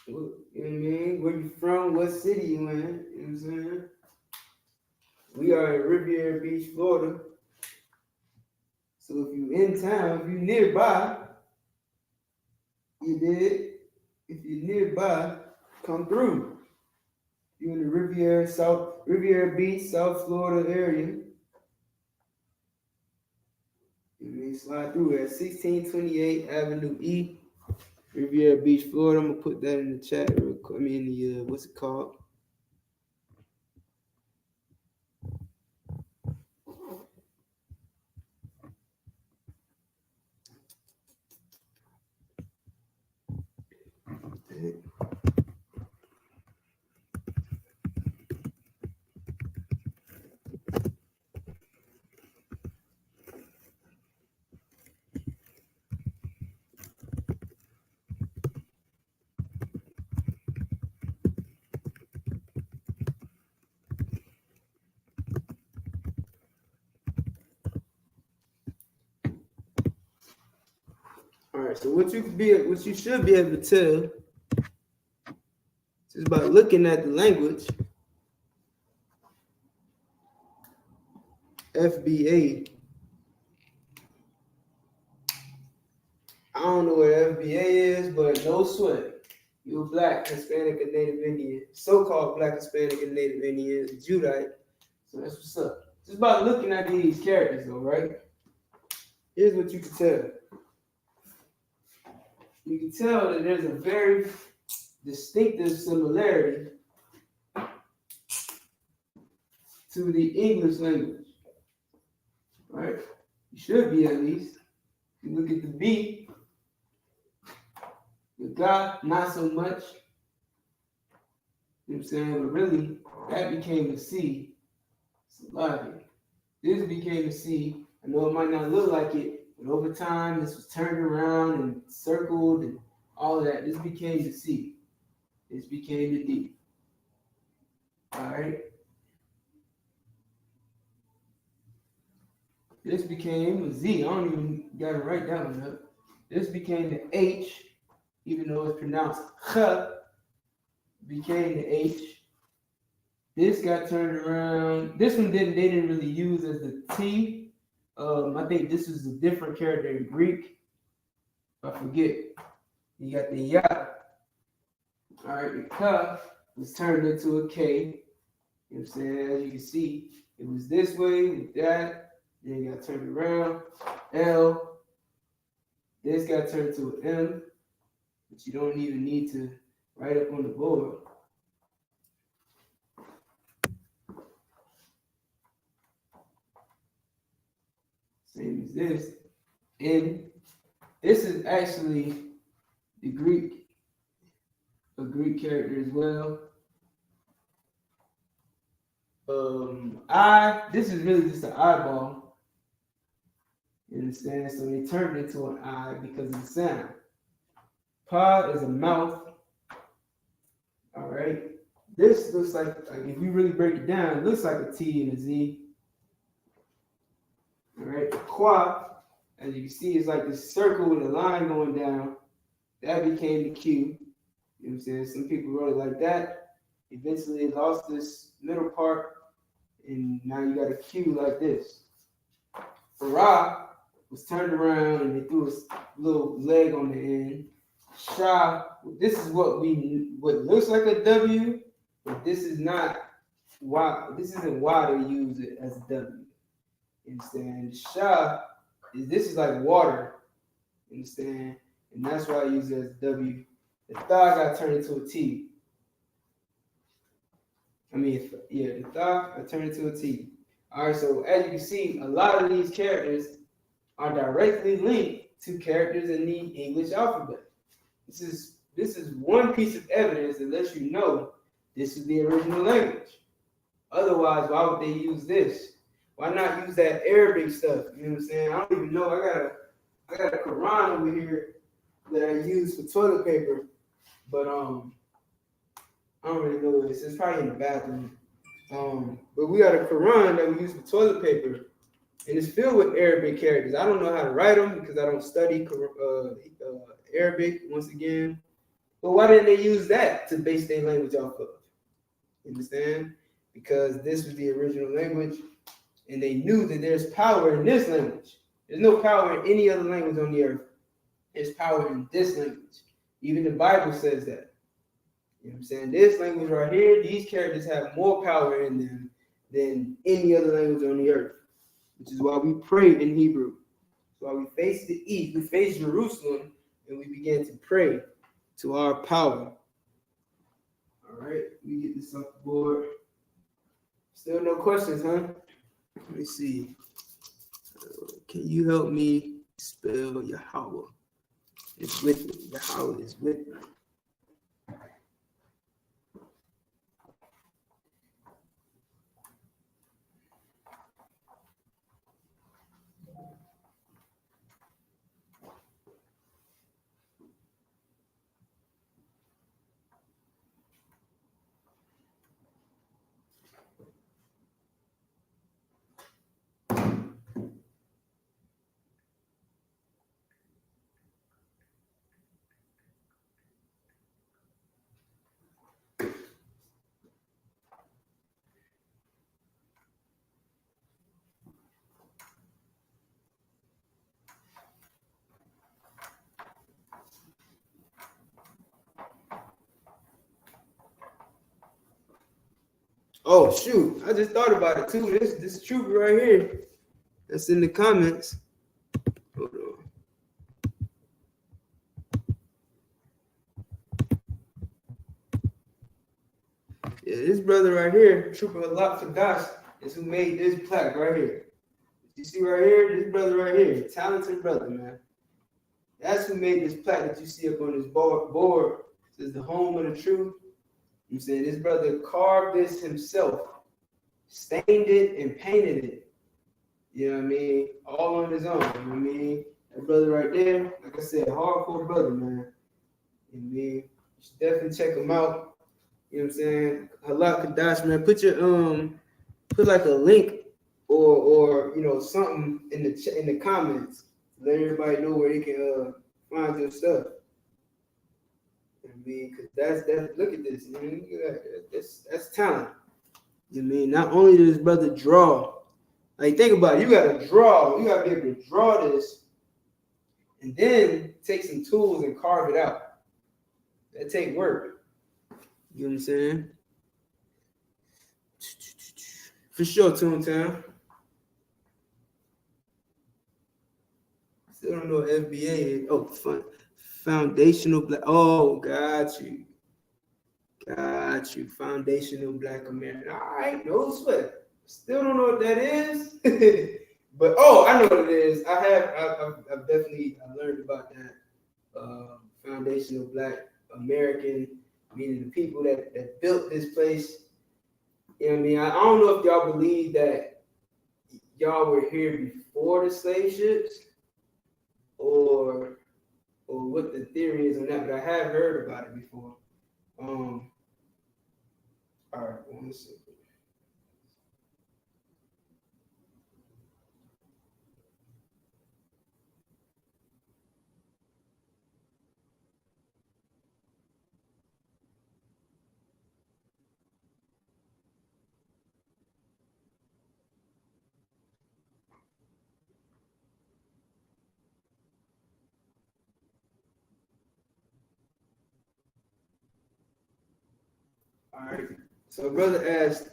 [SPEAKER 7] You know what I mean? Where you from? What city you in? You know what I'm saying? We are in Riviera Beach, Florida. So if you in town, if you nearby, you did. If you nearby, come through. You in the Riviera Beach, South Florida area. You may slide through at 1628 Avenue E, Riviera Beach, Florida. I'm gonna put that in the chat real quick. I mean, the what's it called? All right, so what you should be able to tell just by looking at the language, FBA. I don't know what FBA is, but no sweat. You're black, Hispanic, and Native Indian, so-called black, Hispanic, and Native Indian, Judite. So that's what's up. Just by looking at these characters, though, right? Here's what you can tell. You can tell that there's a very distinctive similarity to the English language, right? You should be at least. You look at the B, the Ga, not so much. You know what I'm saying? But really, that became a C. Saliva. This became a C. I know it might not look like it, but over time, this was turned around and circled and all of that. This became the C. This became the D. All right? This became a Z. I don't even got to write that one up. This became the H, even though it's pronounced H, became the H. This got turned around. This one they didn't really use as the T. I think this is a different character in Greek. I forget. You got the Ya. All right, the K was turned into a K. You know what I'm saying? As you can see, it was this way with that. Then it got turned around. L. This got turned to an M, but you don't even need to write up on the board. Same as this. And this is actually the Greek, a Greek character as well. This is really just an eyeball. You understand? So they turned it into an eye because of the sound. Pa is a mouth. All right. This looks like if you really break it down, it looks like a T and a Z. All right. Qua, as you can see, is like this circle with a line going down. That became the Q. You know what I'm saying? Some people wrote it like that. Eventually, it lost this middle part, and now you got a Q like this. Farah was turned around, and they threw a little leg on the end. Shah, this is what looks like a W, but this is not why. This isn't why they use it as a W. You understand? Shah this is like water. You understand? And that's why I use it as W. The thigh got turned into a T. The thigh got turned into a T. All right, so as you can see, a lot of these characters are directly linked to characters in the English alphabet. This is one piece of evidence that lets you know this is the original language. Otherwise, why would they use this? Why not use that Arabic stuff? You know what I'm saying? I don't even know. I got a Quran over here that I use for toilet paper, but I don't really know what this is. It's probably in the bathroom. But we got a Quran that we use for toilet paper, and it's filled with Arabic characters. I don't know how to write them because I don't study Arabic once again. But why didn't they use that to base their language off of? You understand? Because this was the original language, and they knew that there's power in this language. There's no power in any other language on the earth. There's power in this language. Even the Bible says that. You know what I'm saying? This language right here, these characters have more power in them than any other language on the earth, which is why we pray in Hebrew. That's why we face the east, we face Jerusalem, and we begin to pray to our power. All right, we get this off the board. Still no questions, huh? Let me see. Can you help me spell Yahweh? It's with me. Yahweh is with me. Oh shoot! I just thought about it too. This trooper right here, that's in the comments. Hold on. Yeah, this brother right here, Trooper Qadash, is who made this plaque right here. You see right here, this brother right here, talented brother, man. That's who made this plaque that you see up on this board. It says the home of the truth. You saying this brother carved this himself, stained it and painted it. You know what I mean? All on his own. You know what I mean? That brother right there, like I said, hardcore brother, man. You know what I mean? You should definitely check him out. You know what I'm saying? Qadash, man. Put like a link or something in the comments. Let everybody know where they can find your stuff. You know what I mean? Because that's look at this, man. That's talent. You know what I mean? Not only does this brother draw, like think about it, you gotta draw, you gotta be able to draw this and then take some tools and carve it out. That take work. You know what I'm saying? For sure, Toontown. Still don't know what FBA is. Oh, fun. Foundational Black. Oh, got you. Foundational Black American. All right, no sweat. Still don't know what that is. But I know what it is. I've definitely learned about that. Foundational Black American, meaning the people that built this place. You know what I mean? I don't know if y'all believe that y'all were here before the slave ships or what the theory is on that, but I have heard about it before. All right, 1 second. All right. So brother asked,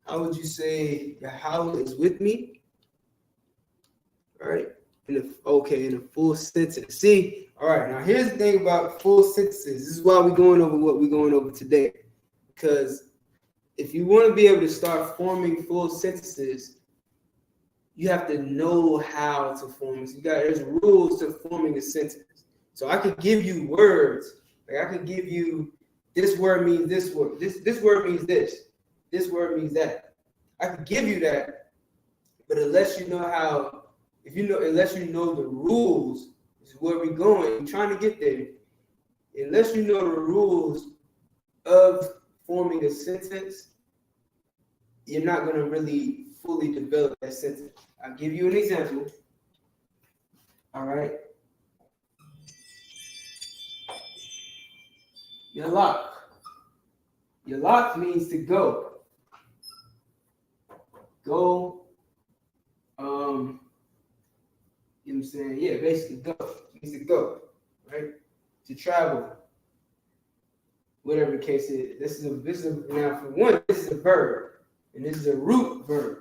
[SPEAKER 7] how would you say Yahweh is with me? All right. in a full sentence. See, all right. Now here's the thing about full sentences. This is why we're going over what we're going over today, because if you want to be able to start forming full sentences, you have to know how to form it. There's rules to forming a sentence. So I could give you words. Like I could give you this word means this word. This word means this. This word means that. I could give you that, but unless you know the rules, this is where we're going. I'm trying to get there. Unless you know the rules of forming a sentence, you're not going to really fully develop that sentence. I'll give you an example. All right. Yalak. Yalak means to go. Go. You know what I'm saying? Yeah, basically go. It means to go, right? To travel. Whatever the case is. This is now for one, this is a verb. And this is a root verb.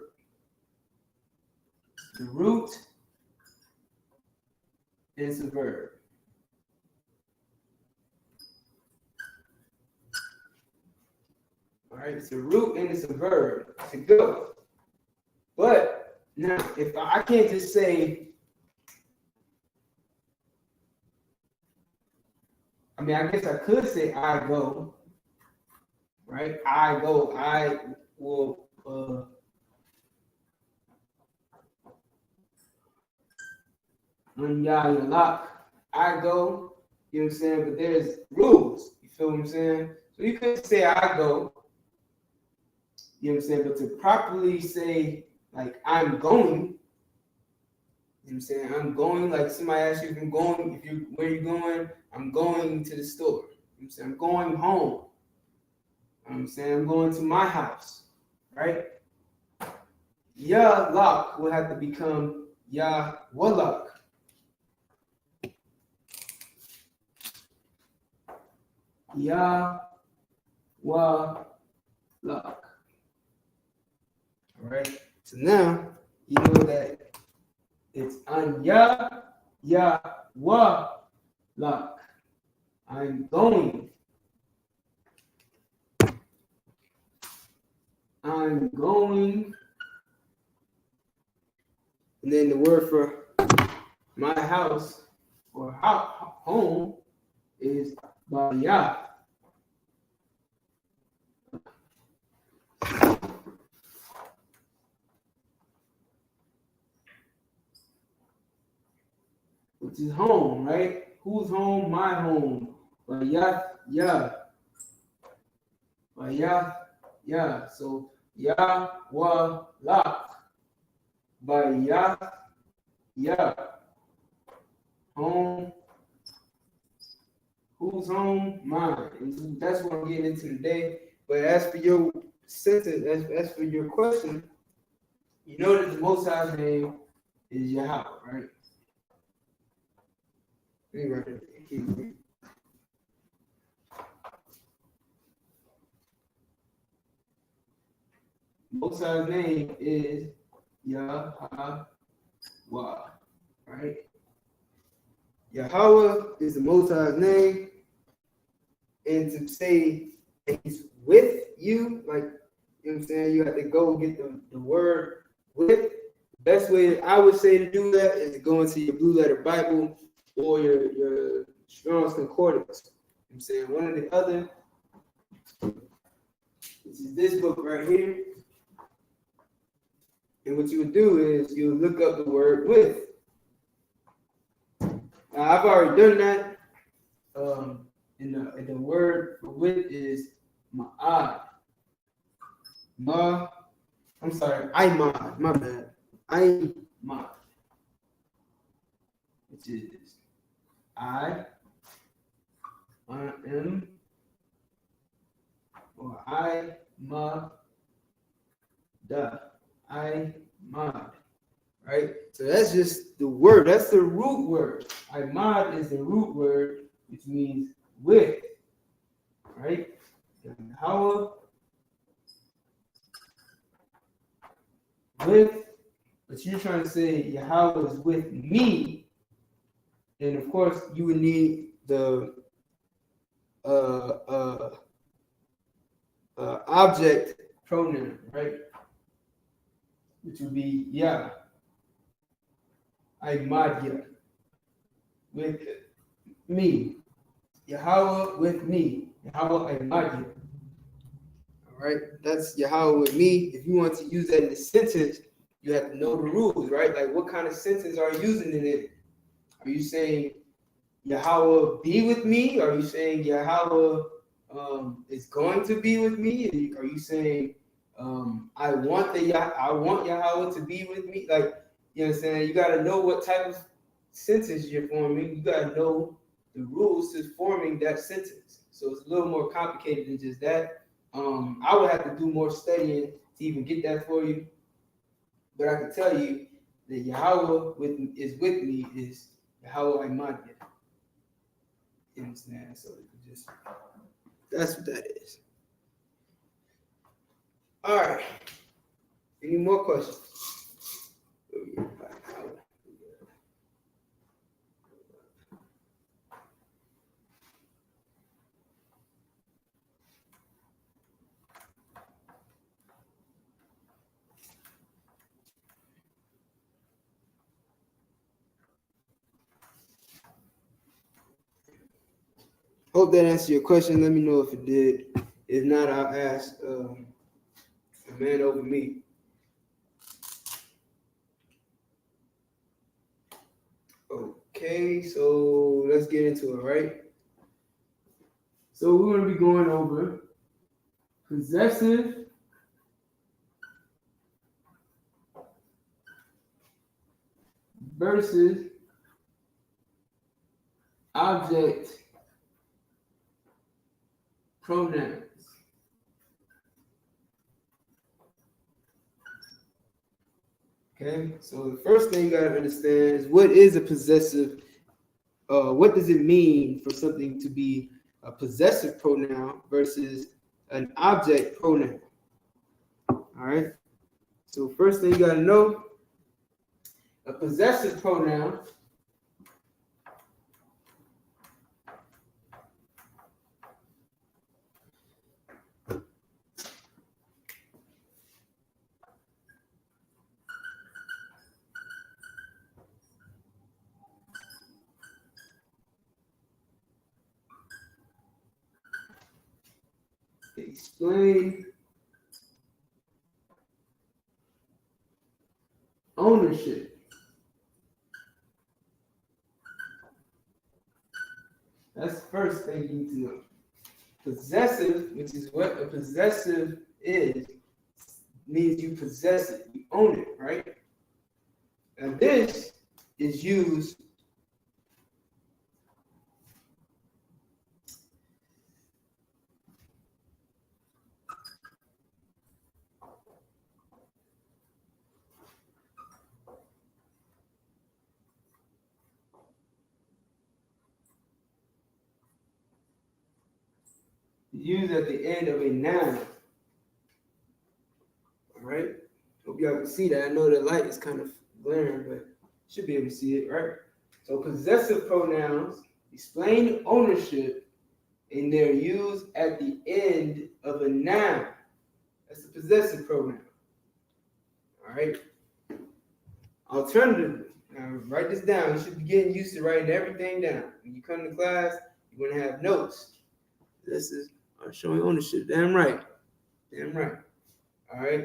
[SPEAKER 7] The root is a verb. All right, it's a root and it's a verb to go. But now, if I can't just say, I mean, I guess I could say I go, right? I go, I will, I go, you know what I'm saying? But there's rules, you feel what I'm saying? So you could say I go, you know what I'm saying? But to properly say, like, I'm going, you know what I'm saying? I'm going, like somebody asks you if I'm going, where you going? I'm going to the store. You know what I'm saying? I'm going home. You know what I'm saying? I'm going to my house, right? Yalak will have to become Yahwalak. Yahwalak. All right. So now you know that it's an Yahwalak. I'm going. I'm going. And then the word for my house or home is Bayah. Which is home, right? Whose home? My home. Bayah, yeah. Bayah, yeah. So Yahwalak. Bayah, yeah. Home. Whose home? Mine. And that's what I'm getting into today. But as for your sentence, as for your question, you know that the Most High's name is Yahweh, right? Let me write it. Most High's name is Yahweh, right? Yahweh is the Most High's name, and to say that He's with you, like, you know what I'm saying, you have to go get the word with. The best way I would say to do that is to go into your Blue Letter Bible or your Strong's Concordance. You know what I'm saying, one or the other. This is this book right here. And what you would do is you would look up the word with. Now, I've already done that. And the word for with is ma'ad. I'm sorry, Imad, my bad. Imad. Which is I am or Imad. Imad. Right? So that's just the word. That's the root word. Imad is the root word, which means with. Right? And how with, but but you're trying to say Yahweh is with me, and of course you would need the object pronoun, right? Which would be Yah, I-M-A-D-I-A, with me. Yahweh with me. Yahweh I-M-A-D-I-A. All right, that's Yahweh with me. If you want to use that in a sentence, you have to know the rules, right? Like, what kind of sentence are you using it in? Are you saying Yahweh be with me? Are you saying Yahweh is going to be with me? Are you saying I want Yahweh to be with me? Like, you know what I'm saying? You got to know what type of sentence you're forming. You got to know the rules to forming that sentence. So it's a little more complicated than just that. I would have to do more studying to even get that for you. But I can tell you that Yahweh is with me is Yahweh I-M-A-D-I-A. You understand? So you just, that's what that is. All right. Any more questions? Hope that answered your question. Let me know if it did. If not, I'll ask the man over me. Okay, so let's get into it, right? So we're going to be going over possessive versus object pronouns. Okay, so the first thing you got to understand is what is a possessive. What does it mean for something to be a possessive pronoun versus an object pronoun? All right. So first thing you got to know, a possessive pronoun explain ownership. That's the first thing you need to know. Possessive, which is what a possessive is, means you possess it, you own it, right? And this is used at the end of a noun. All right? Hope y'all can see that. I know the light is kind of glaring, but you should be able to see it, right? So possessive pronouns explain ownership, and they're used at the end of a noun. That's a possessive pronoun. All right? Alternatively, now write this down. You should be getting used to writing everything down. When you come to class, you're going to have notes. This is showing ownership. Damn right. Damn right. All right.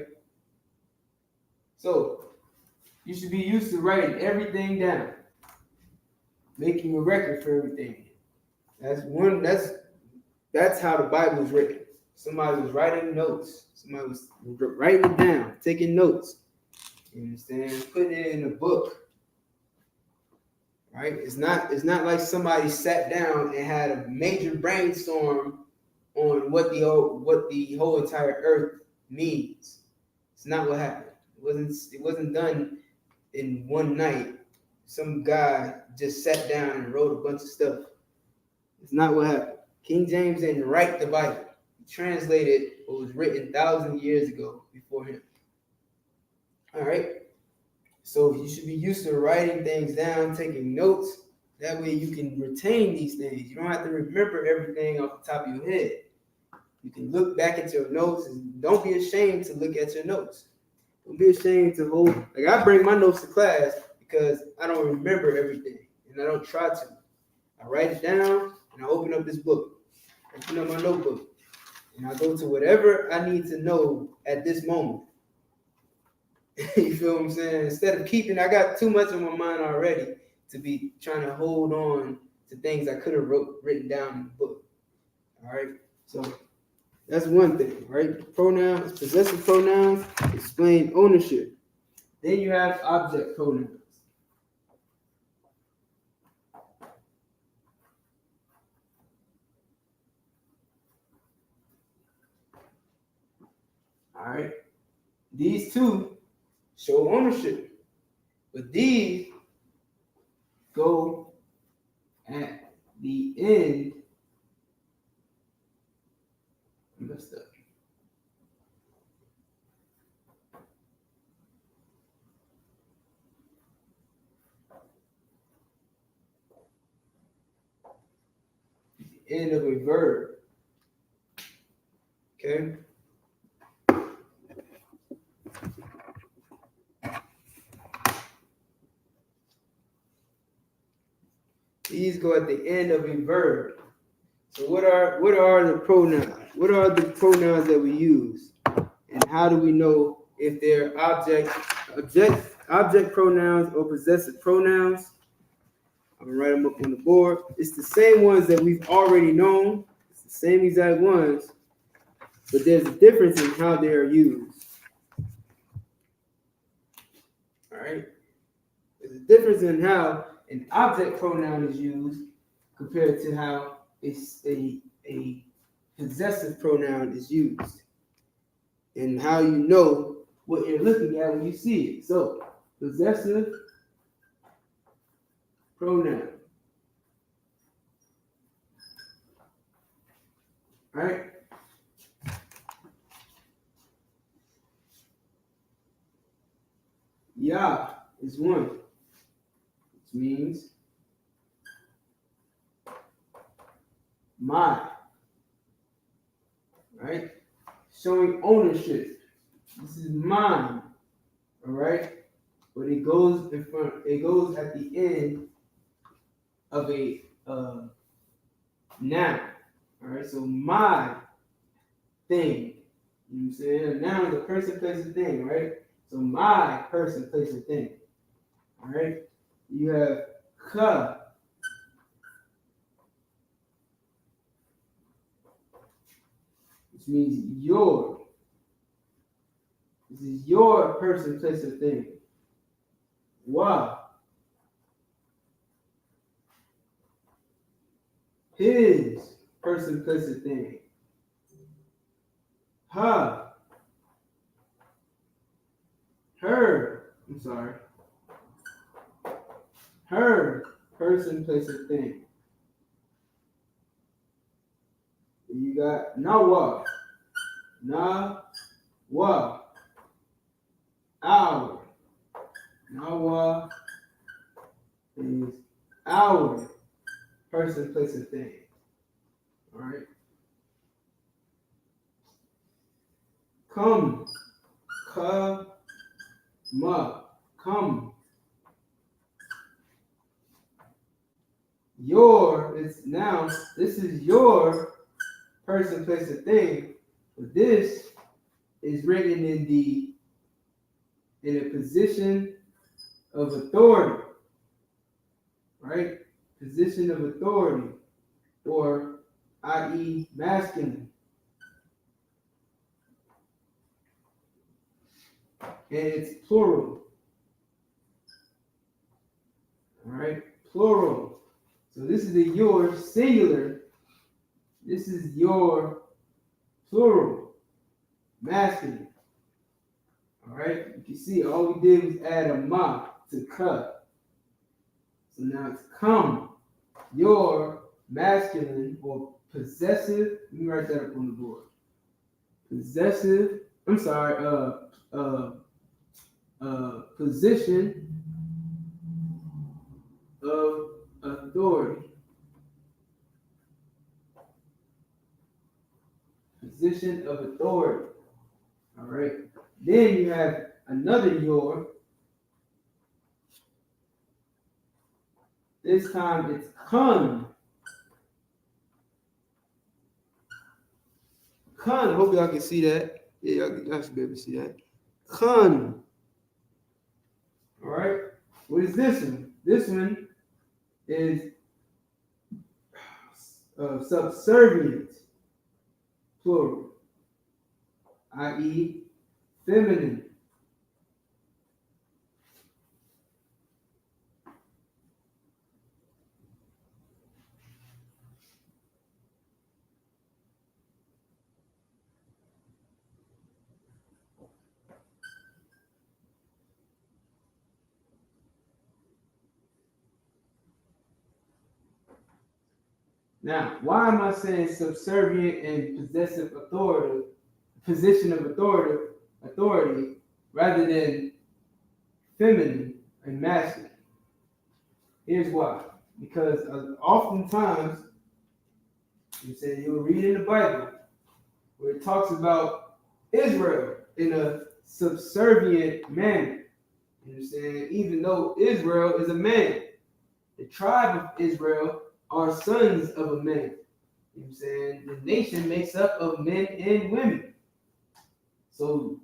[SPEAKER 7] So you should be used to writing everything down, making a record for everything. That's how the Bible is written. Somebody was writing notes. Somebody was writing it down, taking notes. You understand? Putting it in a book. Right? It's not like somebody sat down and had a major brainstorm on what the whole entire earth means. It's not what happened. It wasn't done in one night. Some guy just sat down and wrote a bunch of stuff. It's not what happened. King James didn't write the Bible. He translated what was written 1,000 years ago before him. All right. So you should be used to writing things down, taking notes. That way you can retain these things. You don't have to remember everything off the top of your head. You can look back at your notes, and don't be ashamed to look at your notes. Don't be ashamed to hold. Like, I bring my notes to class because I don't remember everything, and I don't try to. I write it down, and I open up this book, open up my notebook, and I go to whatever I need to know at this moment. You feel what I'm saying? Instead of keeping, I got too much on my mind already to be trying to hold on to things I could have written down in the book. All right, so that's one thing, right? Pronouns, possessive pronouns, explain ownership. Then you have object pronouns. All right, these two show ownership, but these go at the end. I messed up. End of a verb. Okay. These go at the end of a verb. So what are the pronouns? What are the pronouns that we use? And how do we know if they're object pronouns or possessive pronouns? I'm gonna write them up on the board. It's the same ones that we've already known. It's the same exact ones, but there's a difference in how they are used. All right. There's a difference in how an object pronoun is used compared to how a possessive pronoun is used, and how you know what you're looking at when you see it. So, possessive pronoun. All right. Yah is one, which means my, right? Showing ownership. This is mine, all right? But it goes in front, it goes at the end of a noun, all right? So my thing, you know what I'm saying? A noun is a person, place, a thing, right? So my person, place, a thing, all right? You have ka, which means your. This is your person, place, or thing. Wa, his person, place, or thing. Ha, her person, place, or thing. You got nawa, our. Nawa is our person, place, or thing. All right. Come, come. Your, it's now, this is your person, place, or thing, but this is written in a position of authority, right? Position of authority, or i.e. masculine. And it's plural. All right, plural. So this is the your singular. This is your plural, masculine. All right, you can see all we did was add a ma to ka. So now it's come, your masculine or possessive. Let me write that up on the board. Possessive. I'm sorry. position of authority. Position of authority. All right. Then you have another your. This time it's kun. Kun. Hope y'all can see that. Yeah, y'all should be able to see that. Kun. All right. What is this one? This one is subservient, plural, i.e., feminine. Now, why am I saying subservient and possessive authority, position of authority, rather than feminine and masculine? Here's why. Because oftentimes, you'll read in the Bible where it talks about Israel in a subservient manner. You understand? Even though Israel is a man, the tribe of Israel are sons of a man. You know what I'm saying? The nation makes up of men and women. So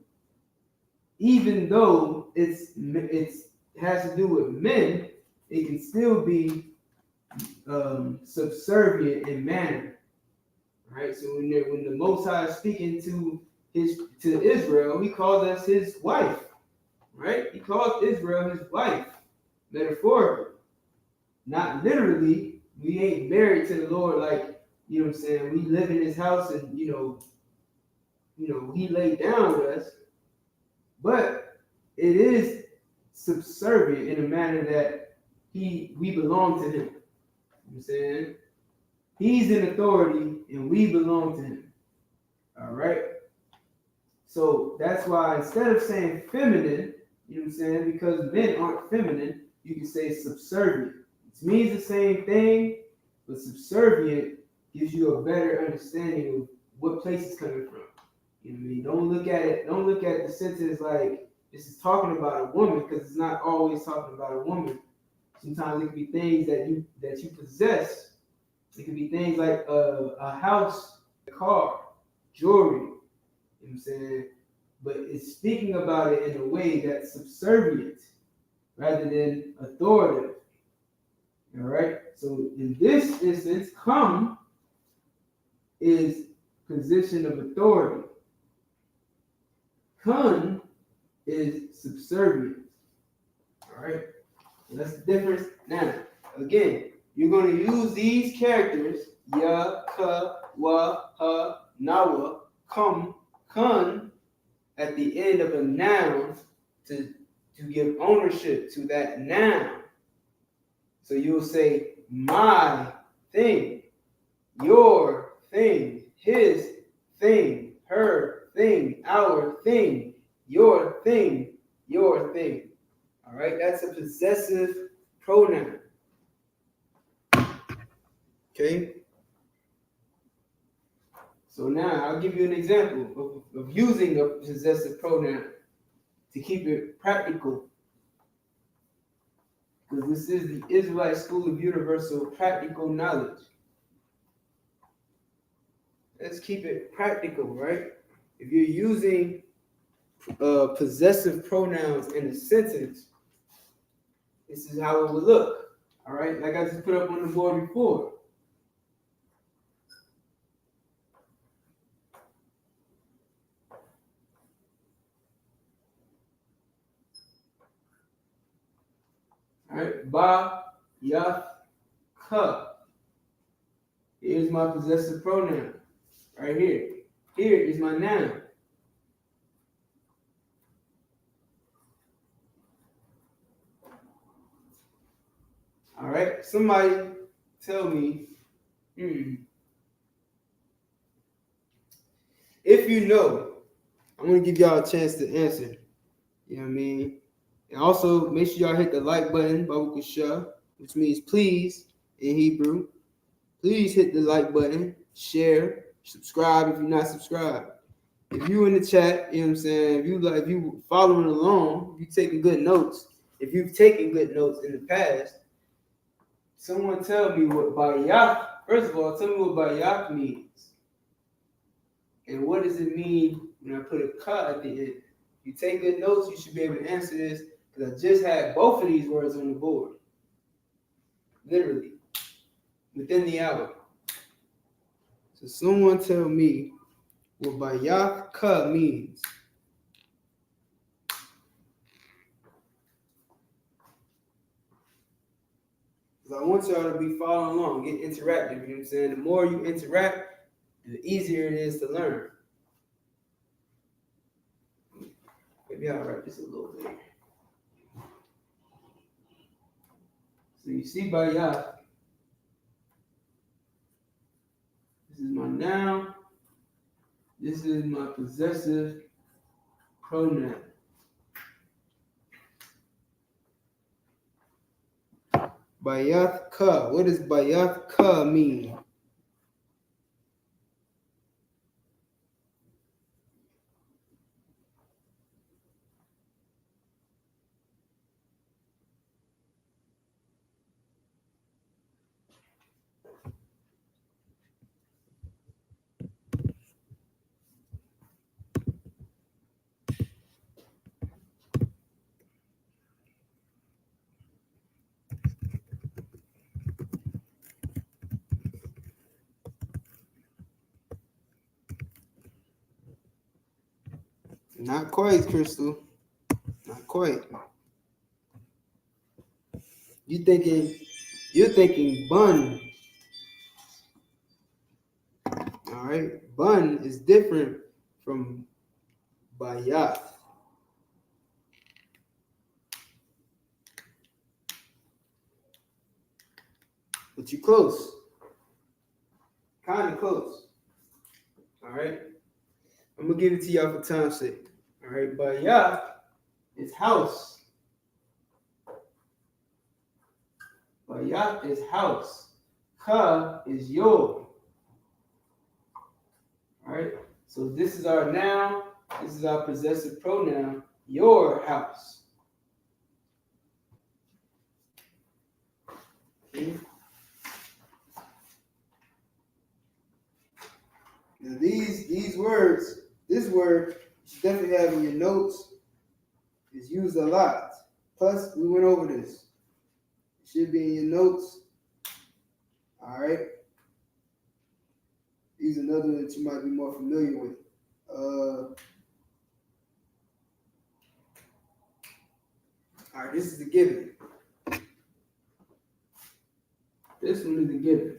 [SPEAKER 7] even though it has to do with men, it can still be subservient in manner. Right? So when the Most High is speaking to Israel, he calls us his wife. Right? He calls Israel his wife, metaphorically. Not literally. We ain't married to the Lord like, you know what I'm saying, we live in his house and, you know, he laid down with us. But it is subservient in a manner that we belong to him. You know what I'm saying? He's in authority and we belong to him. All right? So that's why instead of saying feminine, you know what I'm saying, because men aren't feminine, you can say subservient. It means the same thing, but subservient gives you a better understanding of what place it's coming from. You know what I mean? Don't look at the sentence like this is talking about a woman, because it's not always talking about a woman. Sometimes it can be things that you possess. It can be things like a house, a car, jewelry. You know what I'm saying? But it's speaking about it in a way that's subservient rather than authoritative. All right. So in this instance, come is position of authority. Kun is subservient. All right. So that's the difference. Now, again, you're going to use these characters, ya, ka, wa, ha, nawa, come, kun, at the end of a noun to give ownership to that noun. So you'll say my thing, your thing, his thing, her thing, our thing, your thing, your thing. All right, that's a possessive pronoun. Okay. So now I'll give you an example of using a possessive pronoun to keep it practical. Because this is the Israelite School of Universal Practical Knowledge. Let's keep it practical, right? If you're using possessive pronouns in a sentence, this is how it would look. All right, like I just put up on the board before. All right, ba, yaf, ka. Here's my possessive pronoun, right here. Here is my noun. All right, somebody tell me, if you know, I'm going to give y'all a chance to answer. You know what I mean? And also, make sure y'all hit the like button, Baruch Shah, which means please in Hebrew. Please hit the like button, share, subscribe if you're not subscribed. If you in the chat, you know what I'm saying, if you following along, if you taking good notes, if you've taken good notes in the past, someone tell me what Bayah, first of all, tell me what Bayah means. And what does it mean when I put a ka at the end? If you take good notes, you should be able to answer this, because I just had both of these words on the board. Literally. Within the hour. So someone tell me what YAHANNA means. Because I want y'all to be following along, get interactive, you know what I'm saying? The more you interact, the easier it is to learn. Maybe I'll write this a little bit. So you see YAHANNA. This is my noun. This is my possessive pronoun. YAHANNA. What does YAHANNA mean? Not quite, Crystal. Not quite. You're thinking bun. All right. Bun is different from bayat. But you're close. Kind of close. All right. I'm going to give it to y'all for time's sake. All right. Bayat is house. Bayat is house. Ka is your. All right. So this is our noun. This is our possessive pronoun. Your house. Okay. Now these words, this word you should definitely have in your notes. It's used a lot. Plus, we went over this. It should be in your notes. All right. These are another one that you might be more familiar with. All right, this is the given. This one is the given.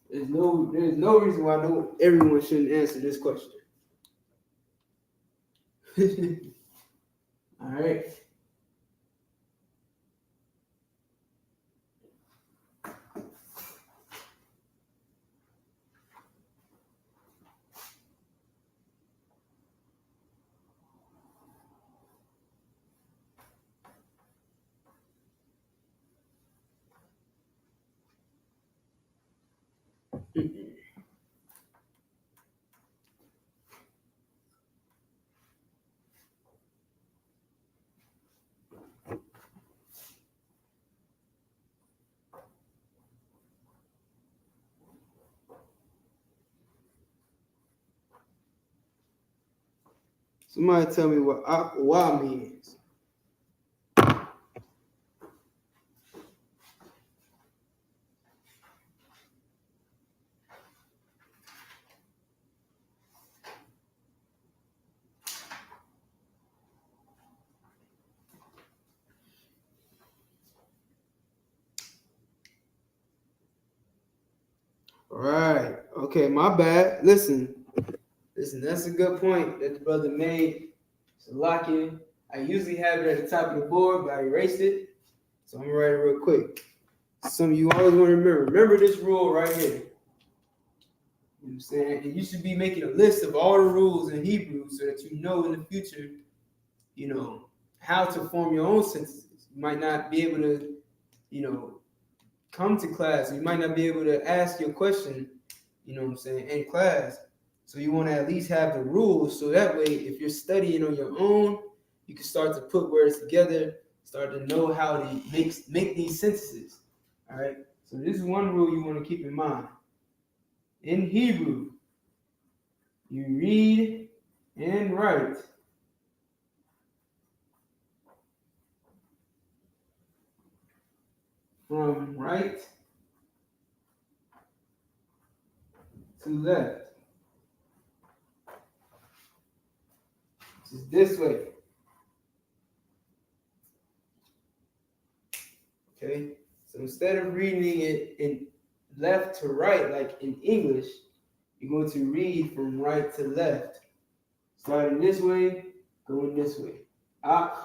[SPEAKER 7] There's no reason why everyone shouldn't answer this question. All right. Somebody tell me what akwa means. All right. Okay, my bad. Listen, that's a good point that the brother made. So lock in. I usually have it at the top of the board, but I erased it. So I'm gonna write it real quick. Some of you always want to remember this rule right here. You know what I'm saying? And you should be making a list of all the rules in Hebrew so that you know in the future, how to form your own sentences. You might not be able to, come to class. You might not be able to ask your question, in class. So you want to at least have the rules, so that way, if you're studying on your own, you can start to put words together, start to know how to make these sentences. All right. So this is one rule you want to keep in mind. In Hebrew, you read and write from right to left. Just this way. Okay? So instead of reading it in left to right, like in English, you're going to read from right to left. Starting this way, going this way. Ak,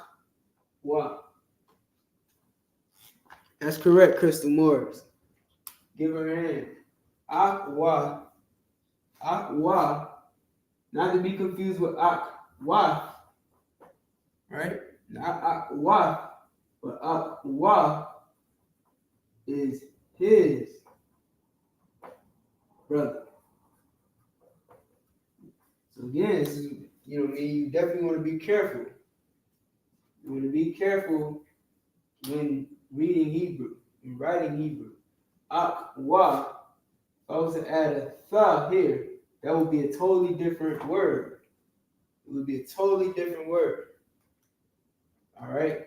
[SPEAKER 7] wa. That's correct, Crystal Morris. Give her a hand. Ak, wa. Ak, wa. Not to be confused with ak, wa. Right? Not ak, wa, but ak, wa is his brother. So again, this is, you definitely want to be careful. You want to be careful when reading Hebrew and writing Hebrew. Ak, wa. If I was to add a tha here, that would be a totally different word. It would be a totally different word. All right?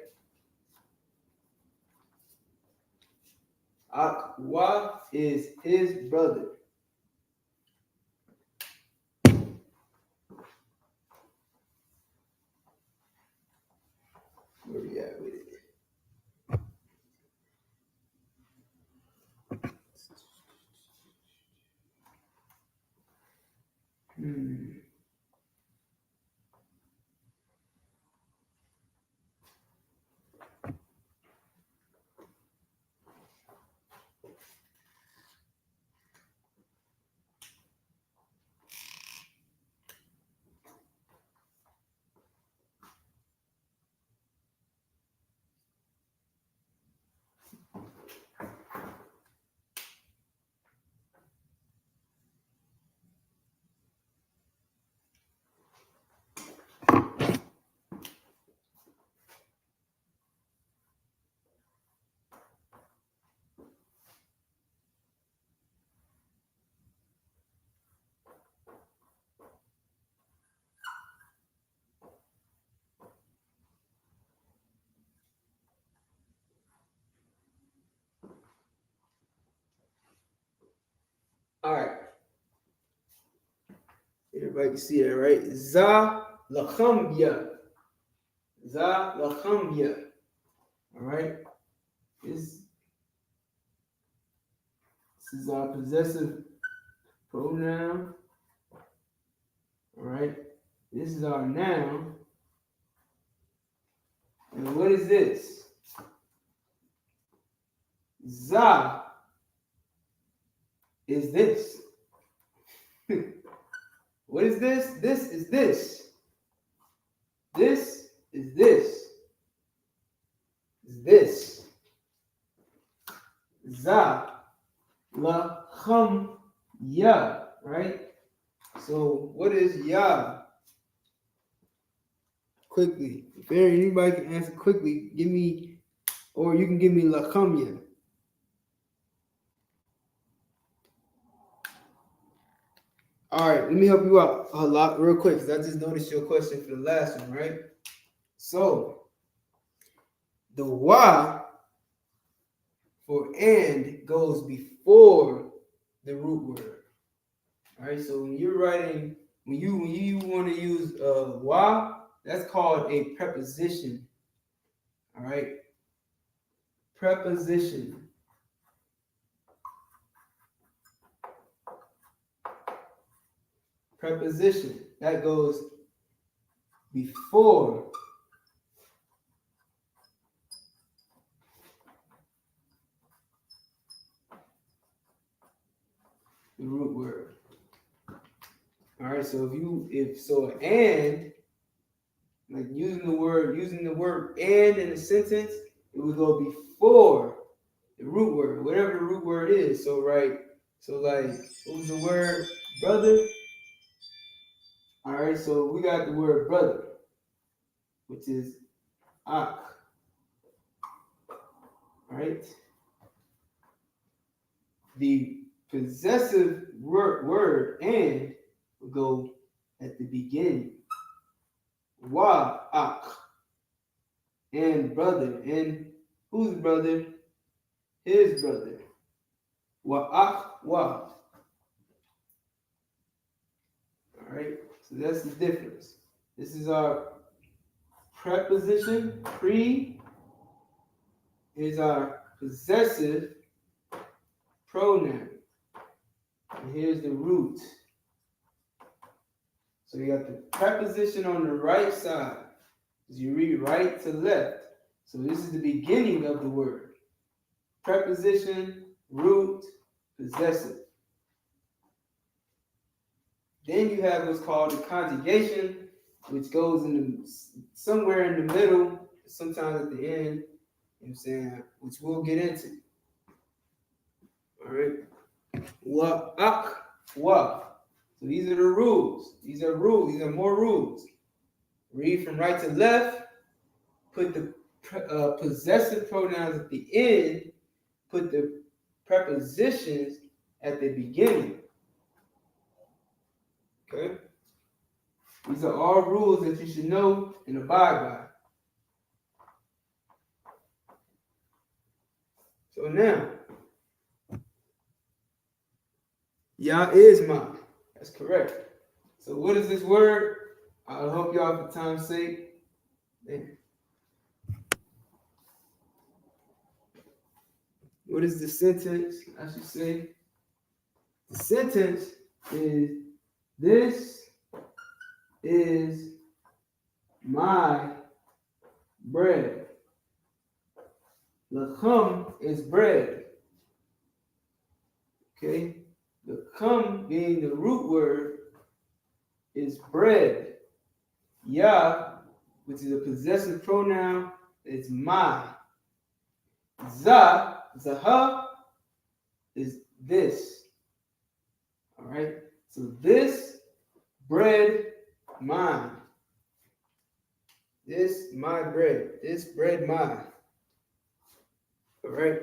[SPEAKER 7] Ak, wa is his brother. Where we at with it? All right. Everybody can see that, right? Za lachamya. Za lachamya. All right. This is our possessive pronoun. All right. This is our noun. And what is this? Za is this. What is this? This is this. This is this. Is this. Za la kham ya, right? So what is ya? Quickly. If anybody can answer quickly, give me, or you can give me la kham ya. All right, let me help you out a lot real quick because I just noticed your question for the last one, right? So the wa for and goes before the root word. All right, so when you're writing, when you want to use wa, that's called a preposition. All right, preposition. Preposition that goes before the root word. All right, so if and like using the word and in a sentence, it would go before the root word, whatever the root word is. So right, so like, what was the word? Brother. All right, so we got the word brother, which is ak. All right. The possessive word and will go at the beginning. Wa ak. And brother. And whose brother? His brother. Wa ak wa. All right. So that's the difference. This is our preposition. Pre is our possessive pronoun. And here's the root. So you got the preposition on the right side. You read right to left. So this is the beginning of the word. Preposition, root, possessive. Then you have what's called the conjugation, which goes in somewhere in the middle, sometimes at the end, you know what I'm saying, which we'll get into. All right. Wa, ak, wa. So these are the rules. These are rules. These are more rules. Read from right to left. Put the possessive pronouns at the end. Put the prepositions at the beginning. Okay? These are all rules that you should know and abide by. So now, Yah is mine. That's correct. So what is this word? I'll help y'all for time's sake. What is the sentence? I should say. The sentence is, this is my bread. Lacham is bread. Okay? The khum being the root word is bread. Yah, which is a possessive pronoun, is my. Zaha is this. All right? So this bread, mine. This my bread. This bread, mine. All right?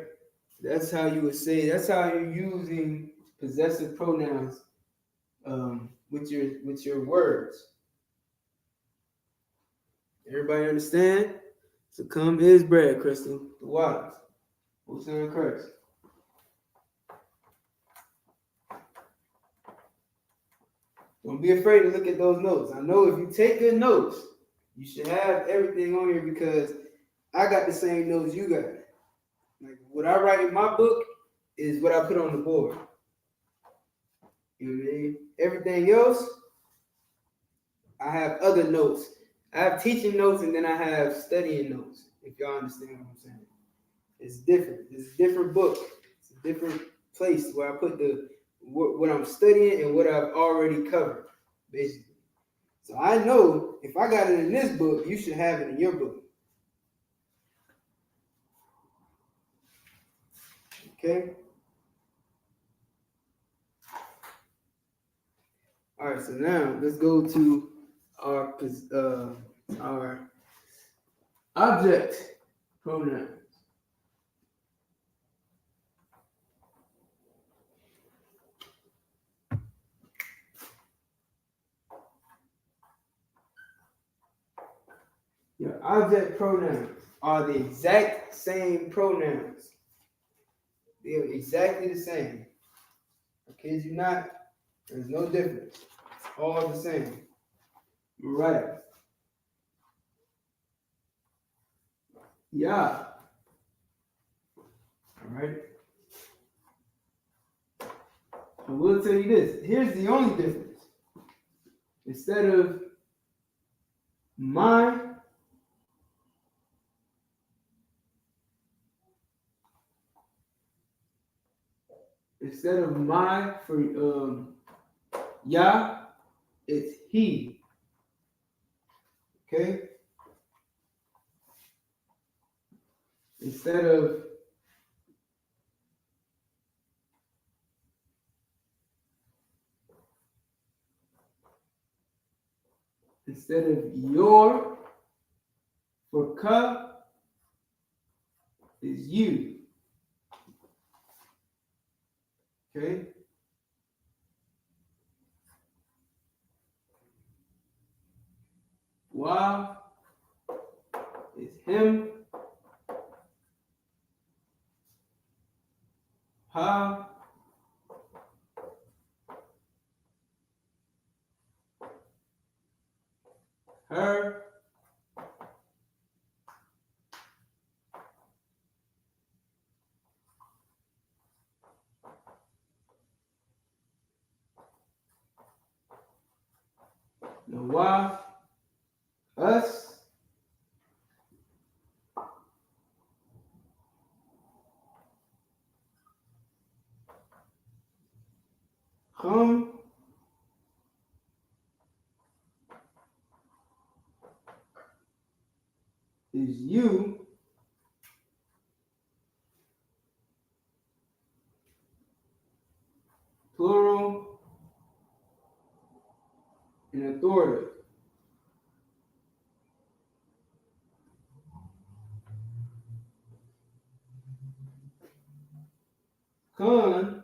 [SPEAKER 7] That's how you would say, that's how you're using possessive pronouns with your words. Everybody understand? So come is bread, Crystal. The water. Who's saying Christ? Don't be afraid to look at those notes. I know if you take good notes, you should have everything on here because I got the same notes you got. Like what I write in my book is what I put on the board. You know what I mean? Everything else, I have other notes. I have teaching notes and then I have studying notes, if y'all understand what I'm saying. It's different. It's a different book. It's a different place where I put what I'm studying and what I've already covered, basically. So I know if I got it in this book, you should have it in your book. Okay? All right, so now let's go to our object pronouns. Your object pronouns are the exact same pronouns. They're exactly the same. I kid you not, there's no difference. It's all the same. Right. Yeah. All right. I will tell you this. Here's the only difference. Instead of my, for Yah, it's he. Okay? instead of your, for ka is you. Okay? Wa is him. Ha her. The wa, us. Hum is you. Plural and authoritative. Con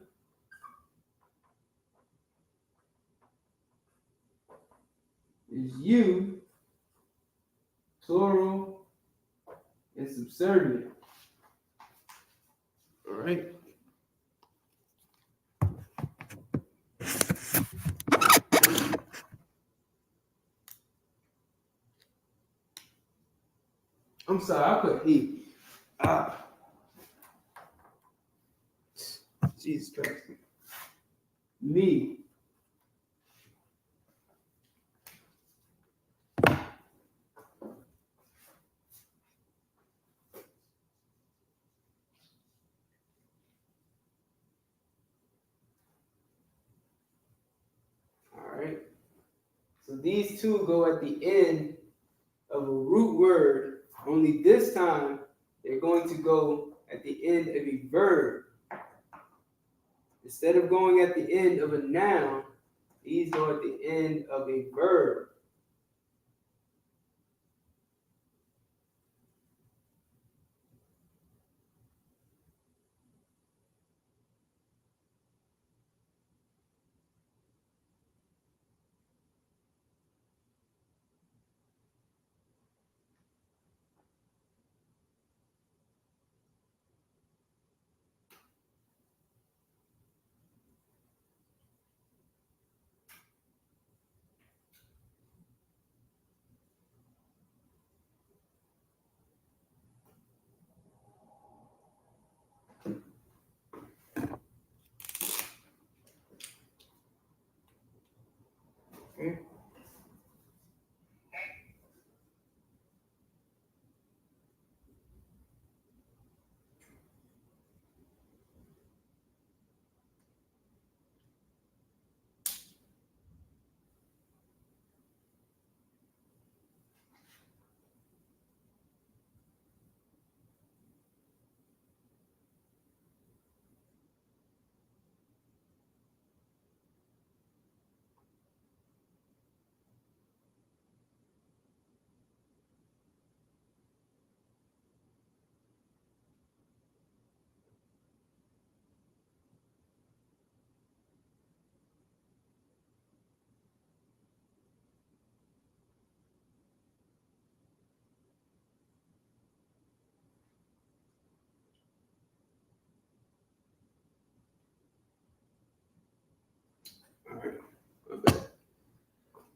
[SPEAKER 7] is you, plural and subservient. All right. I'm sorry, I put he. Jesus Christ. Me. All right. So these two go at the end of a root word, only this time they're going to go at the end of a verb. Instead of going at the end of a noun, these go at the end of a verb. Okay? All right. Okay.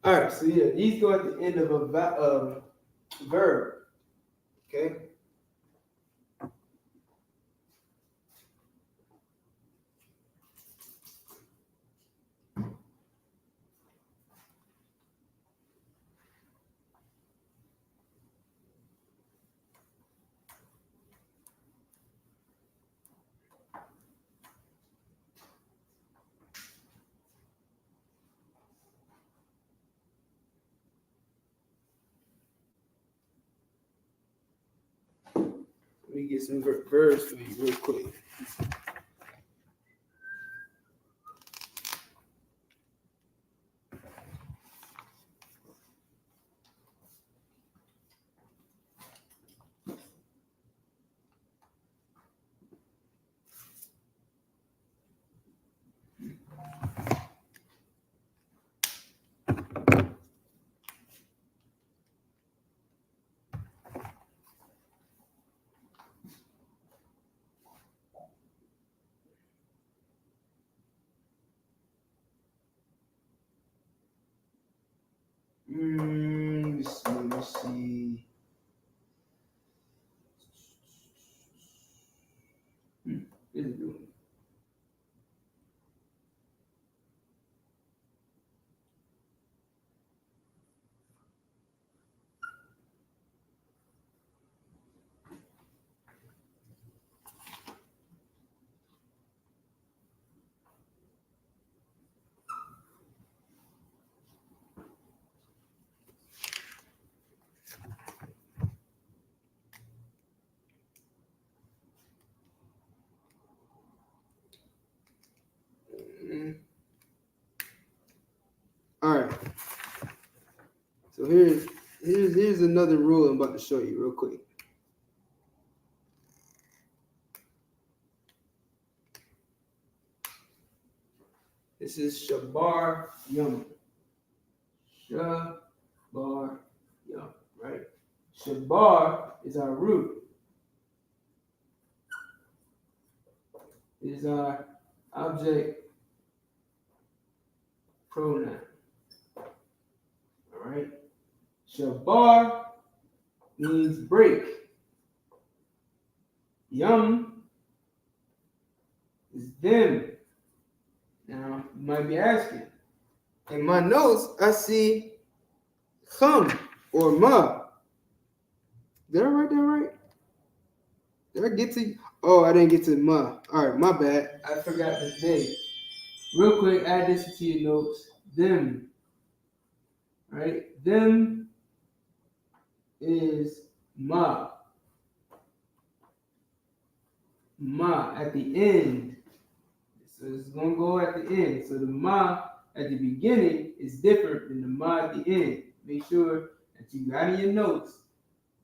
[SPEAKER 7] All right. So yeah, these go at the end of a verb. Okay. me get some verbs for you real quick. Let me see. Here's a good one. All right. So here's another rule I'm about to show you real quick. This is shabar yum. Shabar yum, right? Shabar is our root. It is our object pronoun. All right. Shabar means break. Yum is them. Now, you might be asking, in my notes, I see chum or ma. Did I write that right? Did I get to? Oh, I didn't get to ma. All right, my bad. I forgot the day. Real quick, add this to your notes. Them. All right, them is ma. Ma at the end. So it's going to go at the end. So the ma at the beginning is different than the ma at the end. Make sure that you got in your notes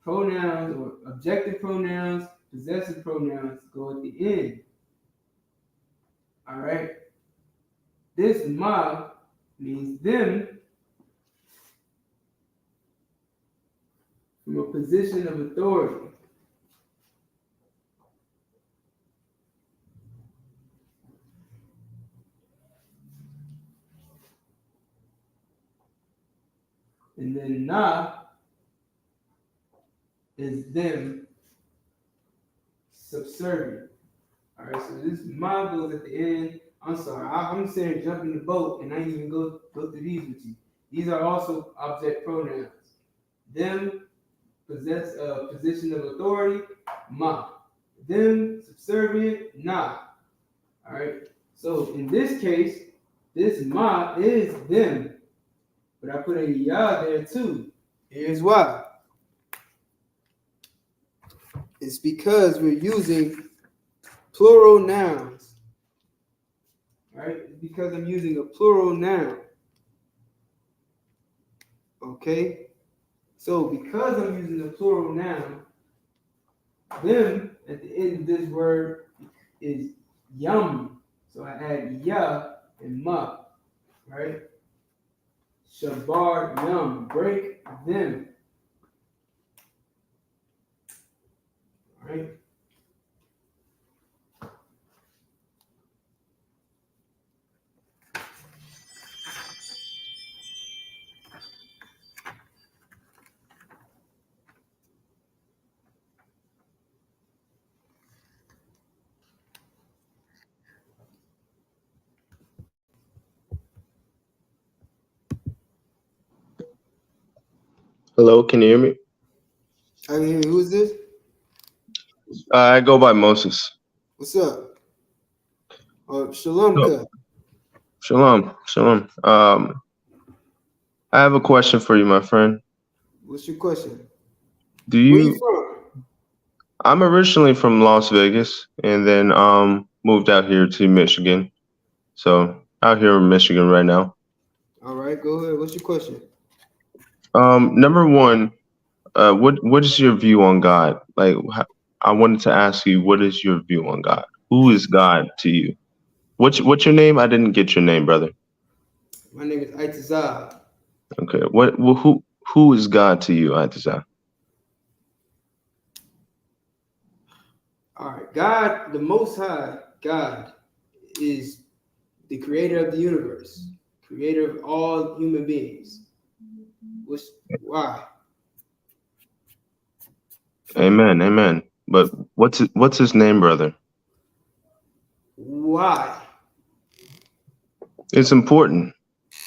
[SPEAKER 7] pronouns or objective pronouns, possessive pronouns go at the end. All right. This ma means them from a position of authority. And then na is them subservient. All right, so this ma goes at the end. I'm sorry, I'm saying jump in the boat, and I didn't even go through these with you. These are also object pronouns. Them possess a position of authority, ma. Them subservient, na. All right. So in this case, this ma is them, but I put a ya there too. Here's why. It's because we're using plural nouns. Right? It's because I'm using a plural noun. Okay? So because I'm using a plural noun, them at the end of this word is yum. So I add ya and ma. Right? Shabar yum. Break them. All right?
[SPEAKER 8] Hello, can you hear me?
[SPEAKER 7] I can hear you. Who is this?
[SPEAKER 8] I go by Moses.
[SPEAKER 7] What's up? Shalom.
[SPEAKER 8] Oh, shalom, shalom. I have a question for you, my friend.
[SPEAKER 7] What's your question?
[SPEAKER 8] Do
[SPEAKER 7] Where you
[SPEAKER 8] you?
[SPEAKER 7] from?
[SPEAKER 8] I'm originally from Las Vegas, and then moved out here to Michigan. So out here in Michigan right now.
[SPEAKER 7] All right, go ahead. What's your question?
[SPEAKER 8] Number one, what is your view on God? Like, I wanted to ask you, what is your view on God? Who is God to you? What's your name? I didn't get your name, brother.
[SPEAKER 7] My name is Itazah.
[SPEAKER 8] Okay. Who is God to you, Itazah?
[SPEAKER 7] All right, God, the Most High, God is the creator of the universe, creator of all human beings. Why?
[SPEAKER 8] Amen, amen. But what's his name, brother?
[SPEAKER 7] Why?
[SPEAKER 8] It's important.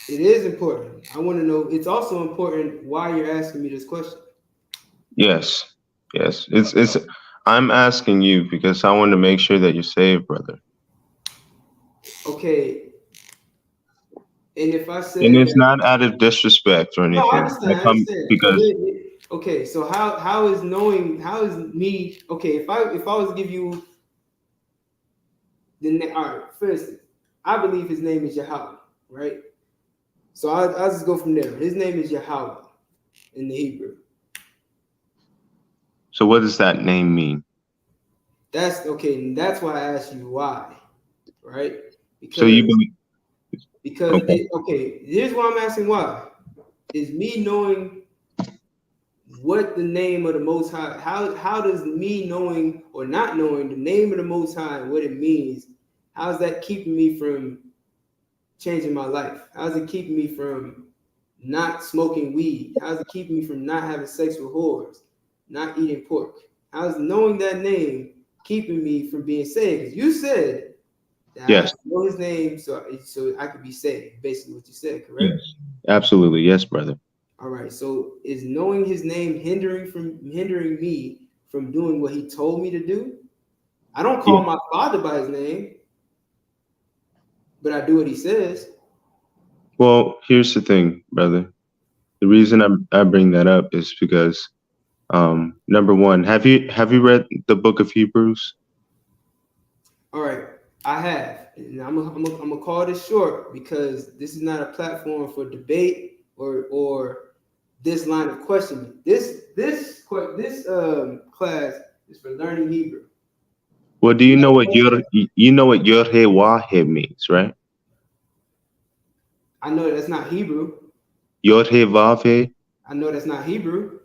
[SPEAKER 7] It is important. I want to know. It's also important why you're asking me this question.
[SPEAKER 8] Yes, yes. It's. I'm asking you because I want to make sure that you're saved, brother.
[SPEAKER 7] Okay. And if I said,
[SPEAKER 8] And it's not out of disrespect or
[SPEAKER 7] no, I
[SPEAKER 8] anything.
[SPEAKER 7] understand. I understand.
[SPEAKER 8] Because
[SPEAKER 7] Okay, so how is me? Okay, if I was to give you the name, all right. First, I believe his name is Yahweh, right? So I'll just go from there. His name is Yahweh in the Hebrew.
[SPEAKER 8] So what does that name mean?
[SPEAKER 7] That's okay. And that's why I asked you why, right?
[SPEAKER 8] So you believe?
[SPEAKER 7] Okay. Here's why I'm asking why. Is me knowing what the name of the Most High, how does me knowing or not knowing the name of the Most High and what it means, how is that keeping me from changing my life? How is it keeping me from not smoking weed? How is it keeping me from not having sex with whores, not eating pork? How is knowing that name keeping me from being saved? Because you said that
[SPEAKER 8] Yes.
[SPEAKER 7] I have to know his name so I could be saved. Basically, what you said, correct?
[SPEAKER 8] Yes. Absolutely, yes, brother.
[SPEAKER 7] All right. So is knowing his name hindering me from doing what he told me to do? I don't call my father by his name, but I do what he says.
[SPEAKER 8] Well, here's the thing, brother. The reason I bring that up is because number one, have you read the book of Hebrews?
[SPEAKER 7] All right, I have, and I'm gonna call this short because this is not a platform for debate or this line of questioning. This class is for learning Hebrew.
[SPEAKER 8] Well, do you know what Yod-Heh-Wah-Heh means, right?
[SPEAKER 7] I know that's not Hebrew.
[SPEAKER 8] Yod-Heh-Vav-Heh?
[SPEAKER 7] I know that's not Hebrew.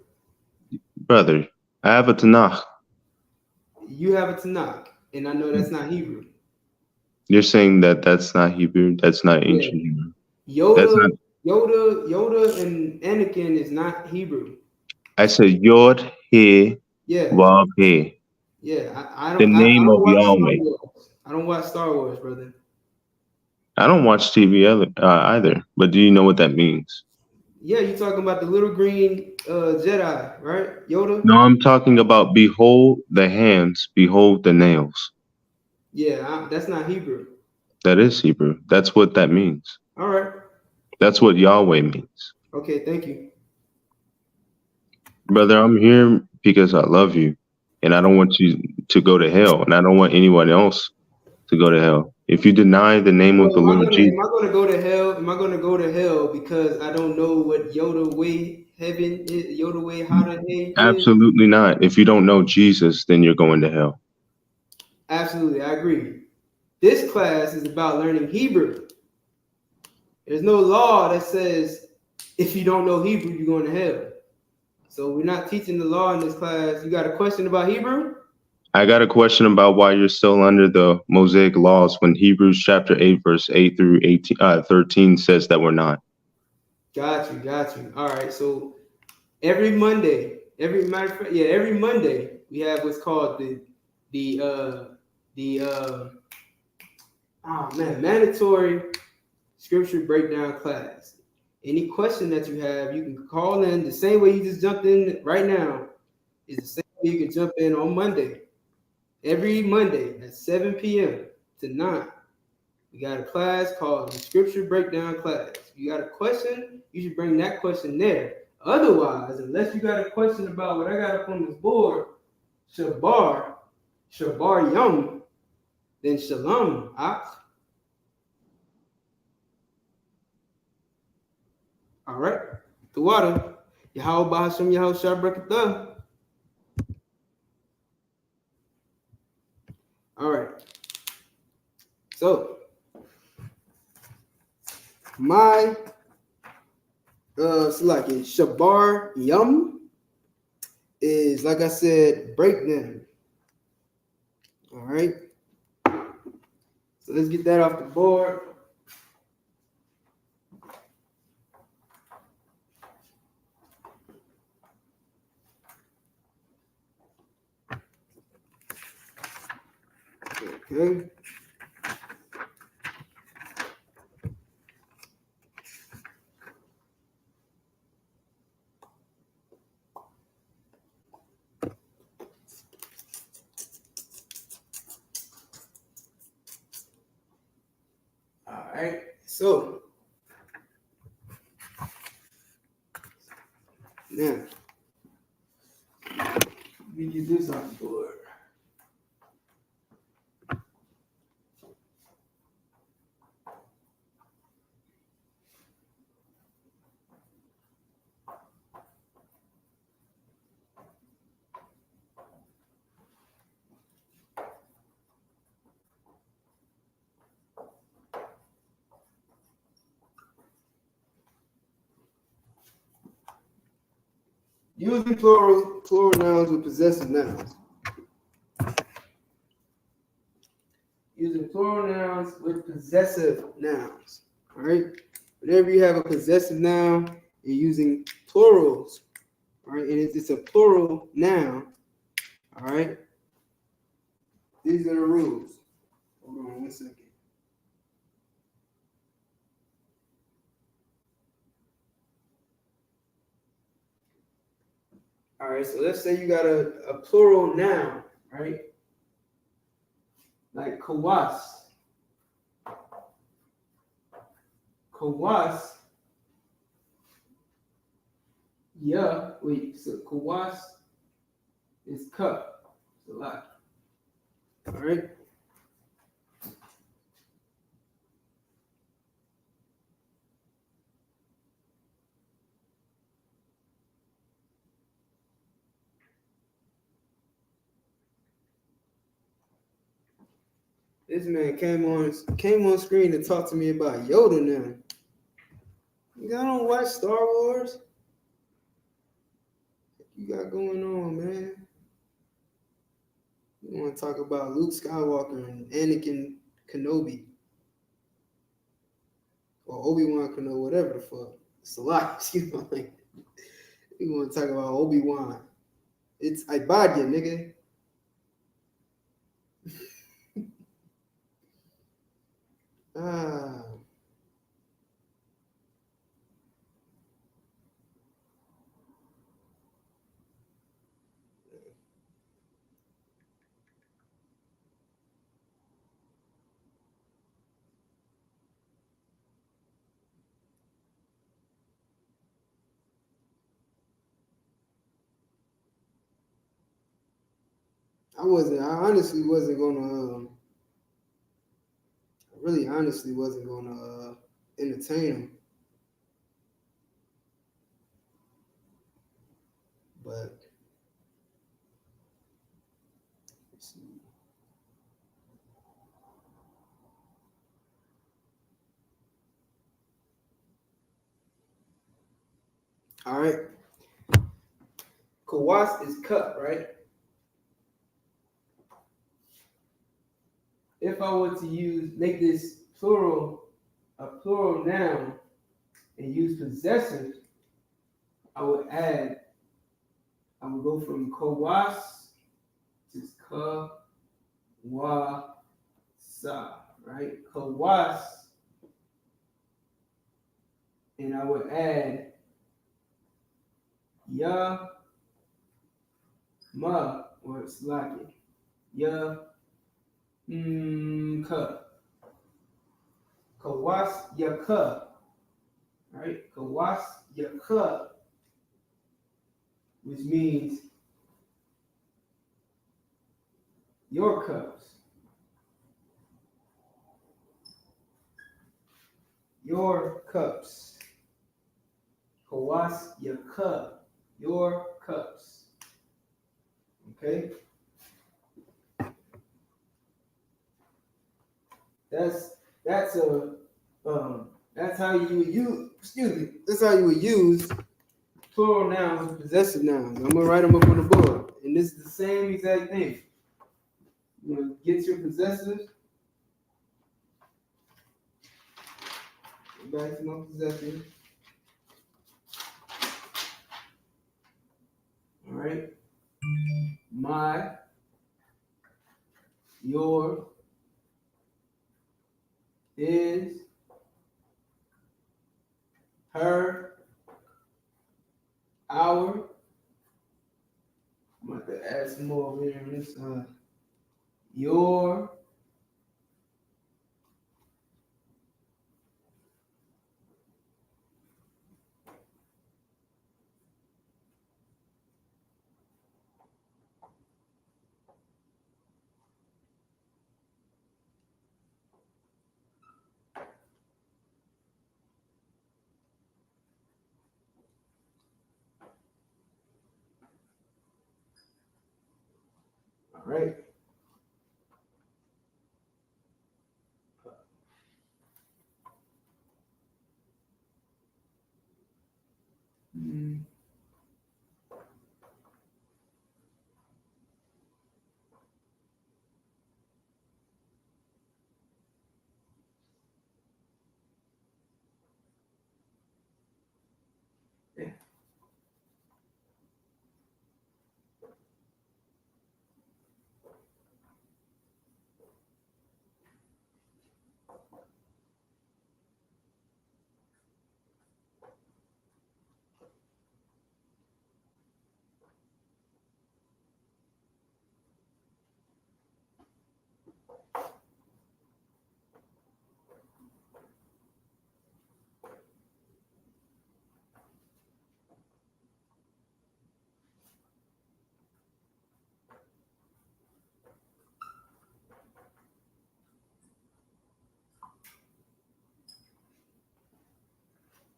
[SPEAKER 8] Brother, I have a Tanakh.
[SPEAKER 7] You have a Tanakh, and I know that's not Hebrew.
[SPEAKER 8] You're saying that that's not Hebrew? That's not ancient Hebrew?
[SPEAKER 7] Yoda and Anakin is not Hebrew.
[SPEAKER 8] I said Yod-Heh-Vav-Heh.
[SPEAKER 7] Yeah, I
[SPEAKER 8] The
[SPEAKER 7] don't
[SPEAKER 8] name of
[SPEAKER 7] watch Star
[SPEAKER 8] Yahweh.
[SPEAKER 7] Wars. I don't watch Star Wars, brother.
[SPEAKER 8] I don't watch TV either, but do you know what that means?
[SPEAKER 7] Yeah, you talking about the little green Jedi, right? Yoda?
[SPEAKER 8] No, I'm talking about behold the hands, behold the nails.
[SPEAKER 7] Yeah, that's not Hebrew.
[SPEAKER 8] That is Hebrew. That's what that means.
[SPEAKER 7] All right.
[SPEAKER 8] That's what Yahweh means.
[SPEAKER 7] Okay, thank you.
[SPEAKER 8] Brother, I'm here because I love you, and I don't want you to go to hell, and I don't want anyone else to go to hell. If you deny the name of the Lord Jesus,
[SPEAKER 7] Am I gonna go to hell? Am I gonna go to hell because I don't know what Yoda way heaven is? Yoda way how to is?
[SPEAKER 8] absolutely not. If you don't know Jesus, then you're going to hell.
[SPEAKER 7] Absolutely, I agree. This class is about learning Hebrew. There's no law that says if you don't know Hebrew, you're going to hell. So we're not teaching the law in this class. You got a question about Hebrew?
[SPEAKER 8] I got a question about why you're still under the Mosaic laws when Hebrews chapter 8, verse 8 through 13 says that we're not.
[SPEAKER 7] Got you. All right. So every Monday we have what's called the mandatory scripture breakdown class. Any question that you have, you can call in the same way you just jumped in right now. Is the same way you can jump in on Monday. Every Monday at 7 p.m. to 9. We got a class called the Scripture Breakdown class. If you got a question, you should bring that question there. Otherwise, unless you got a question about what I got up on this board, Shabar Yum, then Shalom. All right. The water. Yahweh Bahasham Yahweh Shabrakatah. All right. So my Salaki Shabar Yum is, like I said, breakdown. All right. So let's get that off the board. Okay. All right. So now we get this off the board. Using plural nouns with possessive nouns. Using plural nouns with possessive nouns. All right. Whenever you have a possessive noun, you're using plurals. All right. And it's a plural noun. All right. These are the rules. Hold on 1 second. All right. So let's say you got a plural noun, right? Like kawas. Kawas. Yeah. Wait. So kawas is cup. It's a lot. All right. This man came on screen to talk to me about Yoda now. You don't watch Star Wars? What you got going on, man? You want to talk about Luke Skywalker and Anakin Kenobi. Or Obi-Wan Kenobi, whatever the fuck. It's a lot, you know. Like, you want to talk about Obi-Wan. It's Ibadia, nigga. I honestly wasn't gonna entertain him. But let's see. All right. Kawas is cup, right? If I were to make this a plural noun and use possessive, I would go from kawas to kawasa, right? Kawas, and I would add ya ma, or it's like it. Ya ka. Kawas yaka. Right? Kawas yaka. Which means your cups. Your cups. Kawas your cup. Your cups. Okay? That's how you would use, that's how you would use plural nouns and possessive nouns. I'm gonna write them up on the board. And this is the same exact thing. You're gonna get your possessives. Go back to my possessive. All right. My, your, his, her, our. I'm about to add some more over here on this side. Your, all right. Yeah.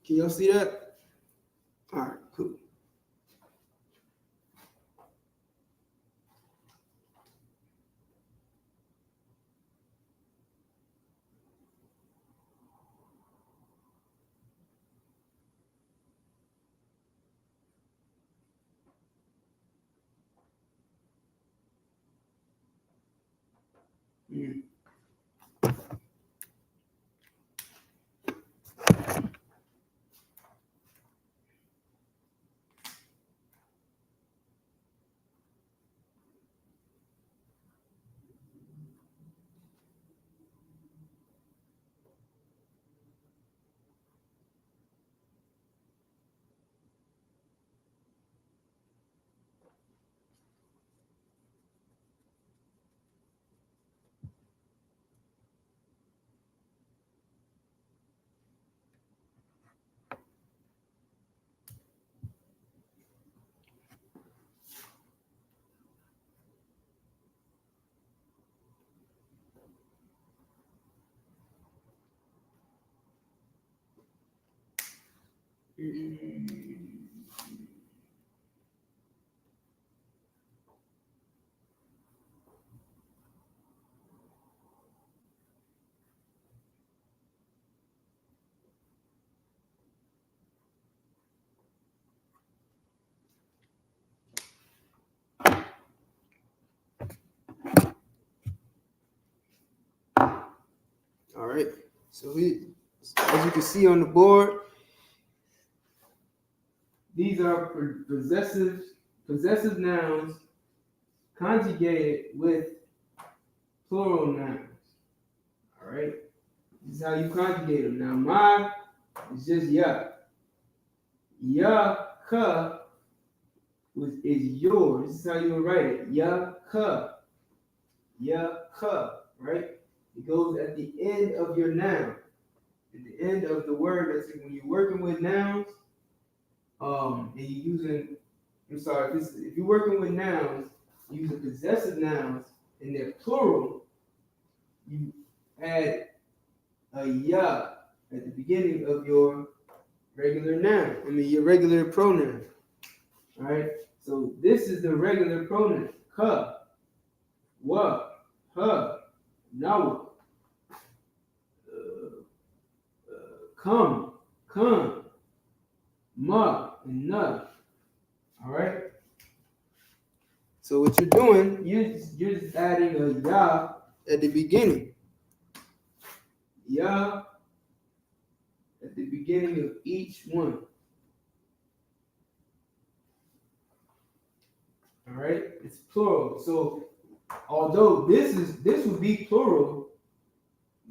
[SPEAKER 7] Can y'all see that? All right, cool. All right. So as you can see on the board, these are possessive nouns conjugated with plural nouns. All right. This is how you conjugate them. Now, my is just ya. Ya-ka is yours. This is how you would write it. Ya-ka. Ya-ka. Right? It goes at the end of your noun. At the end of the word. That's when you're working with nouns. And you're using. I'm sorry. If you're working with nouns, using possessive nouns. and they're plural, you add a ya at the beginning of your regular noun. Your regular pronoun. All right. So this is the regular pronoun. Ka, wa, ha, nawa. Come, ma, and na. All right. So what you're doing, you're just adding a ya at the beginning. Ya at the beginning of each one. All right, it's plural. So although this would be plural,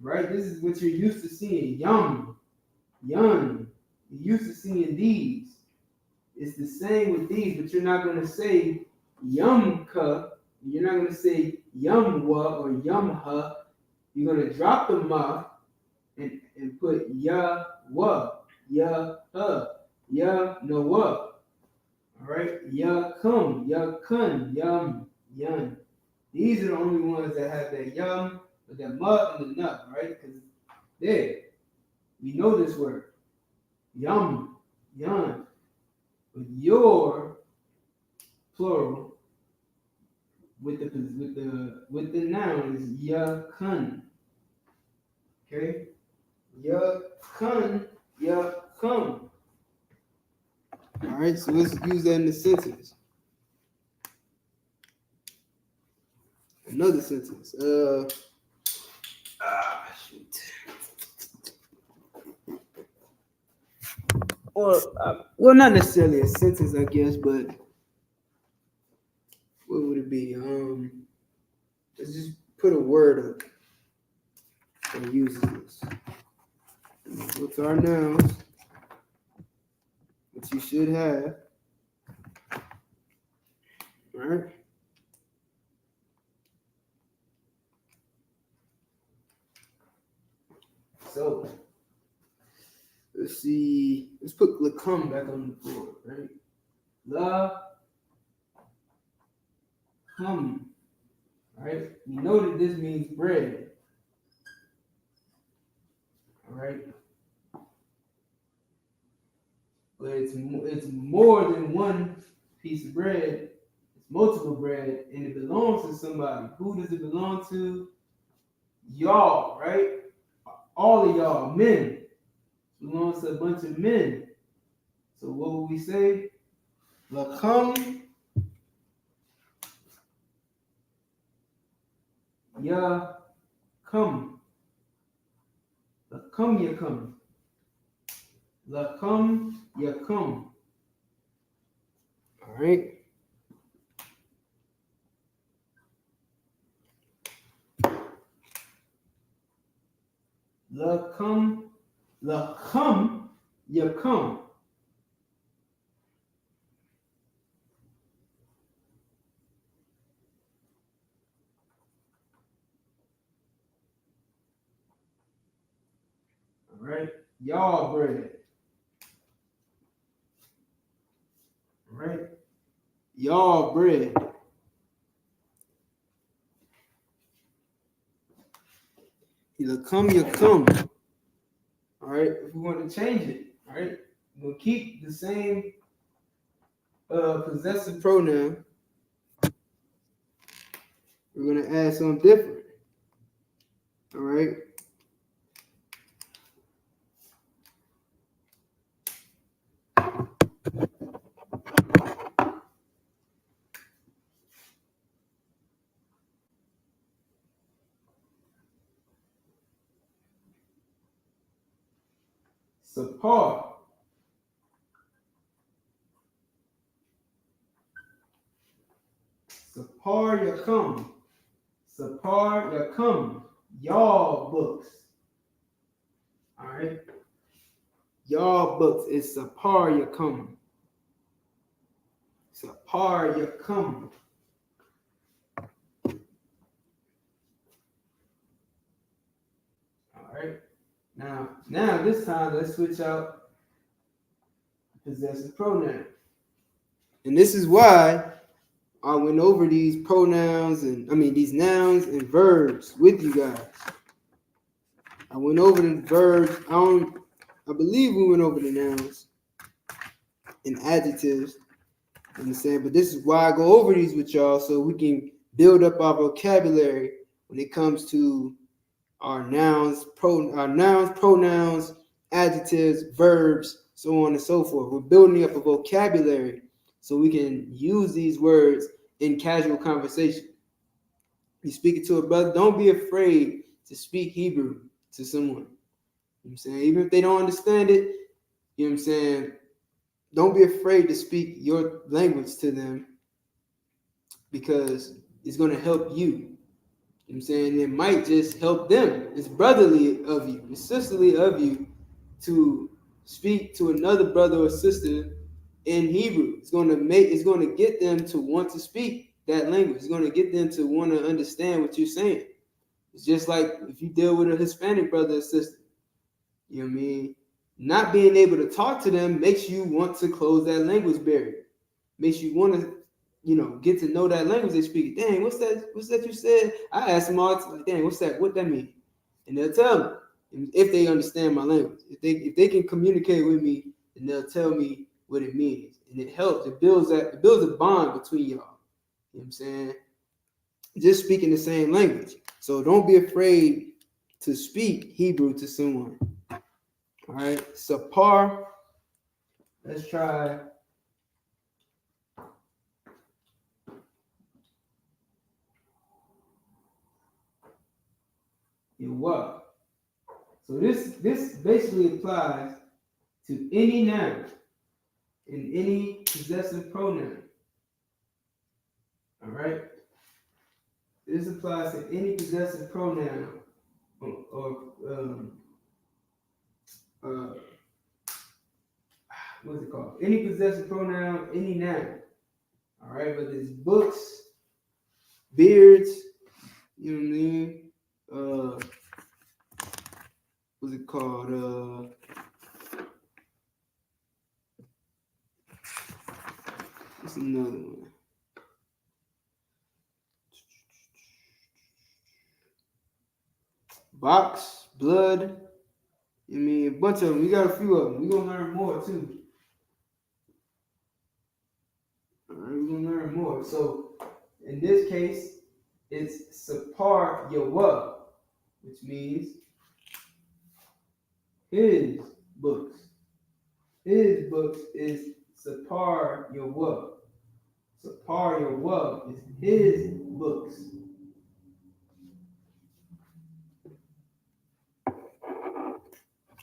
[SPEAKER 7] right? This is what you're used to seeing. Yum, yun. You're used to seeing these. It's the same with these, but you're not going to say yumka. You're not going to say yumwa or yumha. You're going to drop the ma and put ya wa, ya ha, ya no wa. All right, ya cum, ya kun, yum, yun. These are the only ones that have that yum, with that ma and the nut, right? Because there, we know this word, yum, yun. But your plural with the noun is ya kun. Okay, ya kun, ya cum. All right, so let's use that in the sentence. Another sentence. Shoot. Well, not necessarily a sentence, I guess, but what would it be? Let's just put a word up and use this. Go to our nouns, which you should have. All right. So let's see. Let's put lacum back on the board, right? La cum. All right. We know that this means bread. All right. But it's more than one piece of bread. It's multiple bread, and it belongs to somebody. Who does it belong to? Y'all, right? All of y'all, men. It belongs to a bunch of men. So what would we say? Lacum ya cum. Lacum ya cum. Lacum ya cum. All right. Lacum ya cum. All right. Y'all bread. All right. Y'all bread. Either come, you come. All right. If we want to change it, all right, we'll keep the same possessive pronoun. We're going to add something different. All right. Sapar. Sapar yakum. Sapar yakum. Y'all books. All right. Y'all books is sapar yakum. Sapar yakum. All right. Now this time let's switch out possessive pronoun. And this is why I went over these pronouns these nouns and verbs with you guys. I went over the verbs. I believe we went over the nouns and adjectives. Understand? But this is why I go over these with y'all, so we can build up our vocabulary when it comes to our nouns, pronouns, adjectives, verbs, so on and so forth. We're building up a vocabulary so we can use these words in casual conversation. You speaking to a brother, don't be afraid to speak Hebrew to someone. You know what I'm saying? Even if they don't understand it, you know what I'm saying? Don't be afraid to speak your language to them because it's going to help you. You know what I'm saying? It might just help them. It's brotherly of you, it's sisterly of you to speak to another brother or sister in Hebrew. It's going to get them to want to speak that language. It's going to get them to want to understand what you're saying. It's just like if you deal with a Hispanic brother or sister, you know what I mean? Not being able to talk to them makes you want to close that language barrier. Makes you want to, get to know that language they speak. Dang, what's that you said? I ask them all, like, dang, what's that? What that mean? And they'll tell me if they understand my language. If they can communicate with me, then they'll tell me what it means. And it helps. It builds a bond between y'all. You know what I'm saying? Just speaking the same language. So don't be afraid to speak Hebrew to someone. All right, Sapar. Let's try. YAHANNA. So this basically applies to any noun and any possessive pronoun. All right. This applies to any possessive pronoun what's it called? Any possessive pronoun, any noun. All right, whether it's books, beards, you know what I mean? What's it called? What's another one? Box, blood. I mean, a bunch of them. We got a few of them. We're going to learn more, too. All right, we're going to learn more. So, in this case, it's Sapar YAHANNA, which means his books. His books is Sapar YAHANNA. Sapar YAHANNA is his books.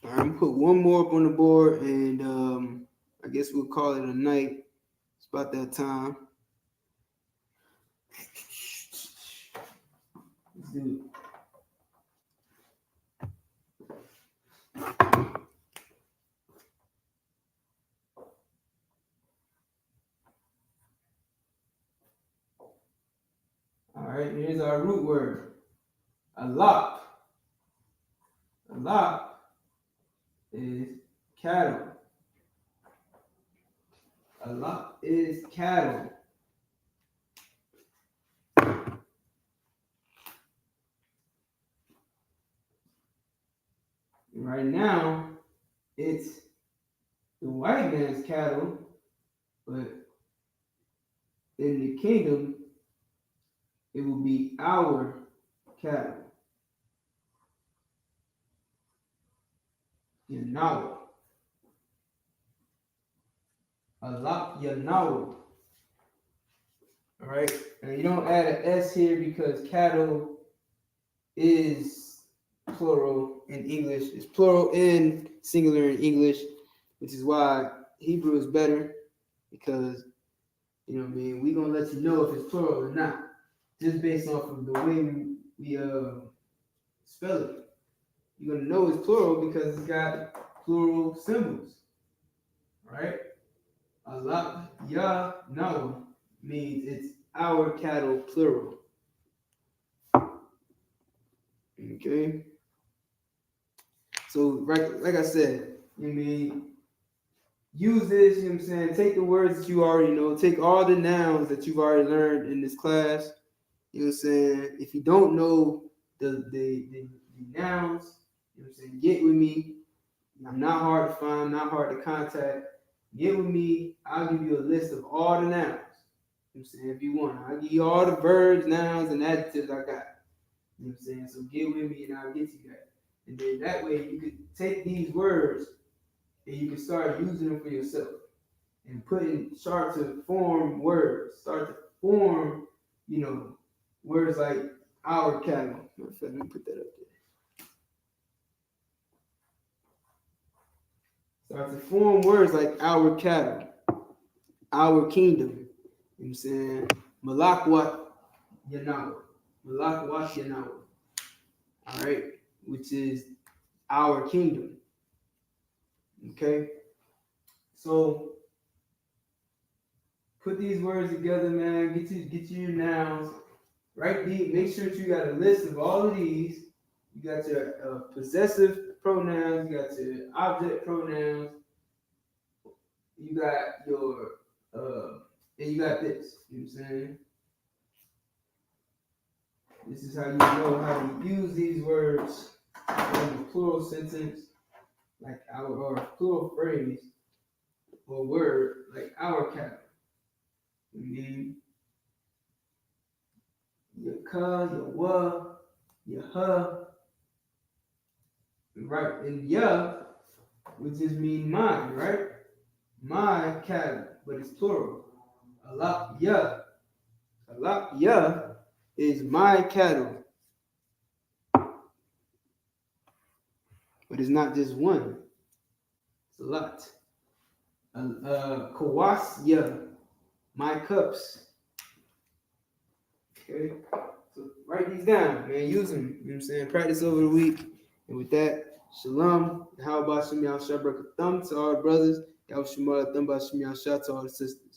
[SPEAKER 7] All right, I'm gonna put one more up on the board, and I guess we'll call it a night. It's about that time. Let's do it. All right, here's our root word. Alap. Alap is cattle. Alap is cattle. Right now, it's the white man's cattle, but in the kingdom, it will be our cattle. Yanawa. Alap Yanawa. All right, and you don't add an S here because cattle is plural in English. It's plural and singular in English, which is why Hebrew is better because, you know what I mean, we're going to let you know if it's plural or not, just based off of the way we spell it. You're going to know it's plural because it's got plural symbols, right? Alap Yanawa means it's our cattle, plural. Okay. So, right, like I said, you mean use this, you know what I'm saying? Take the words that you already know, take all the nouns that you've already learned in this class. You know what I'm saying? If you don't know the nouns, you know what I'm saying, get with me. I'm not hard to find, not hard to contact. Get with me, I'll give you a list of all the nouns. You know what I'm saying? If you want, I'll give you all the verbs, nouns, and adjectives I got. You know what I'm saying? So get with me and I'll get you that. And then that way you can take these words and you can start using them for yourself. And start to form words, start to form, you know, words like our cattle. Let me put that up there. Start to form words like our cattle, our kingdom. You know what I'm saying? BLACKWATCH YAHANNA. BLACKWATCH YAHANNA. All right, which is our kingdom. Okay, so put these words together, man. Get you your nouns. Right? Make sure that you got a list of all of these. You got your possessive pronouns. You got your object pronouns. You got your and you got this. You know what I'm saying? This is how you know how to use these words in a plural sentence, like or a plural phrase or word, like our cattle. You mean your ka, your wa, your ha, right? And ya, which just mean mine, right? My cattle, but it's plural. Ya. Ya is my cattle. But it's not just one. It's a lot. Kawasya, my cups. Okay. So write these down, man. Use them. You know what I'm saying? Practice over the week. And with that, shalom. How about Shem Yahshua Thumb to all the brothers? Yahshua Thumb Bashim Yahshua to all the sisters.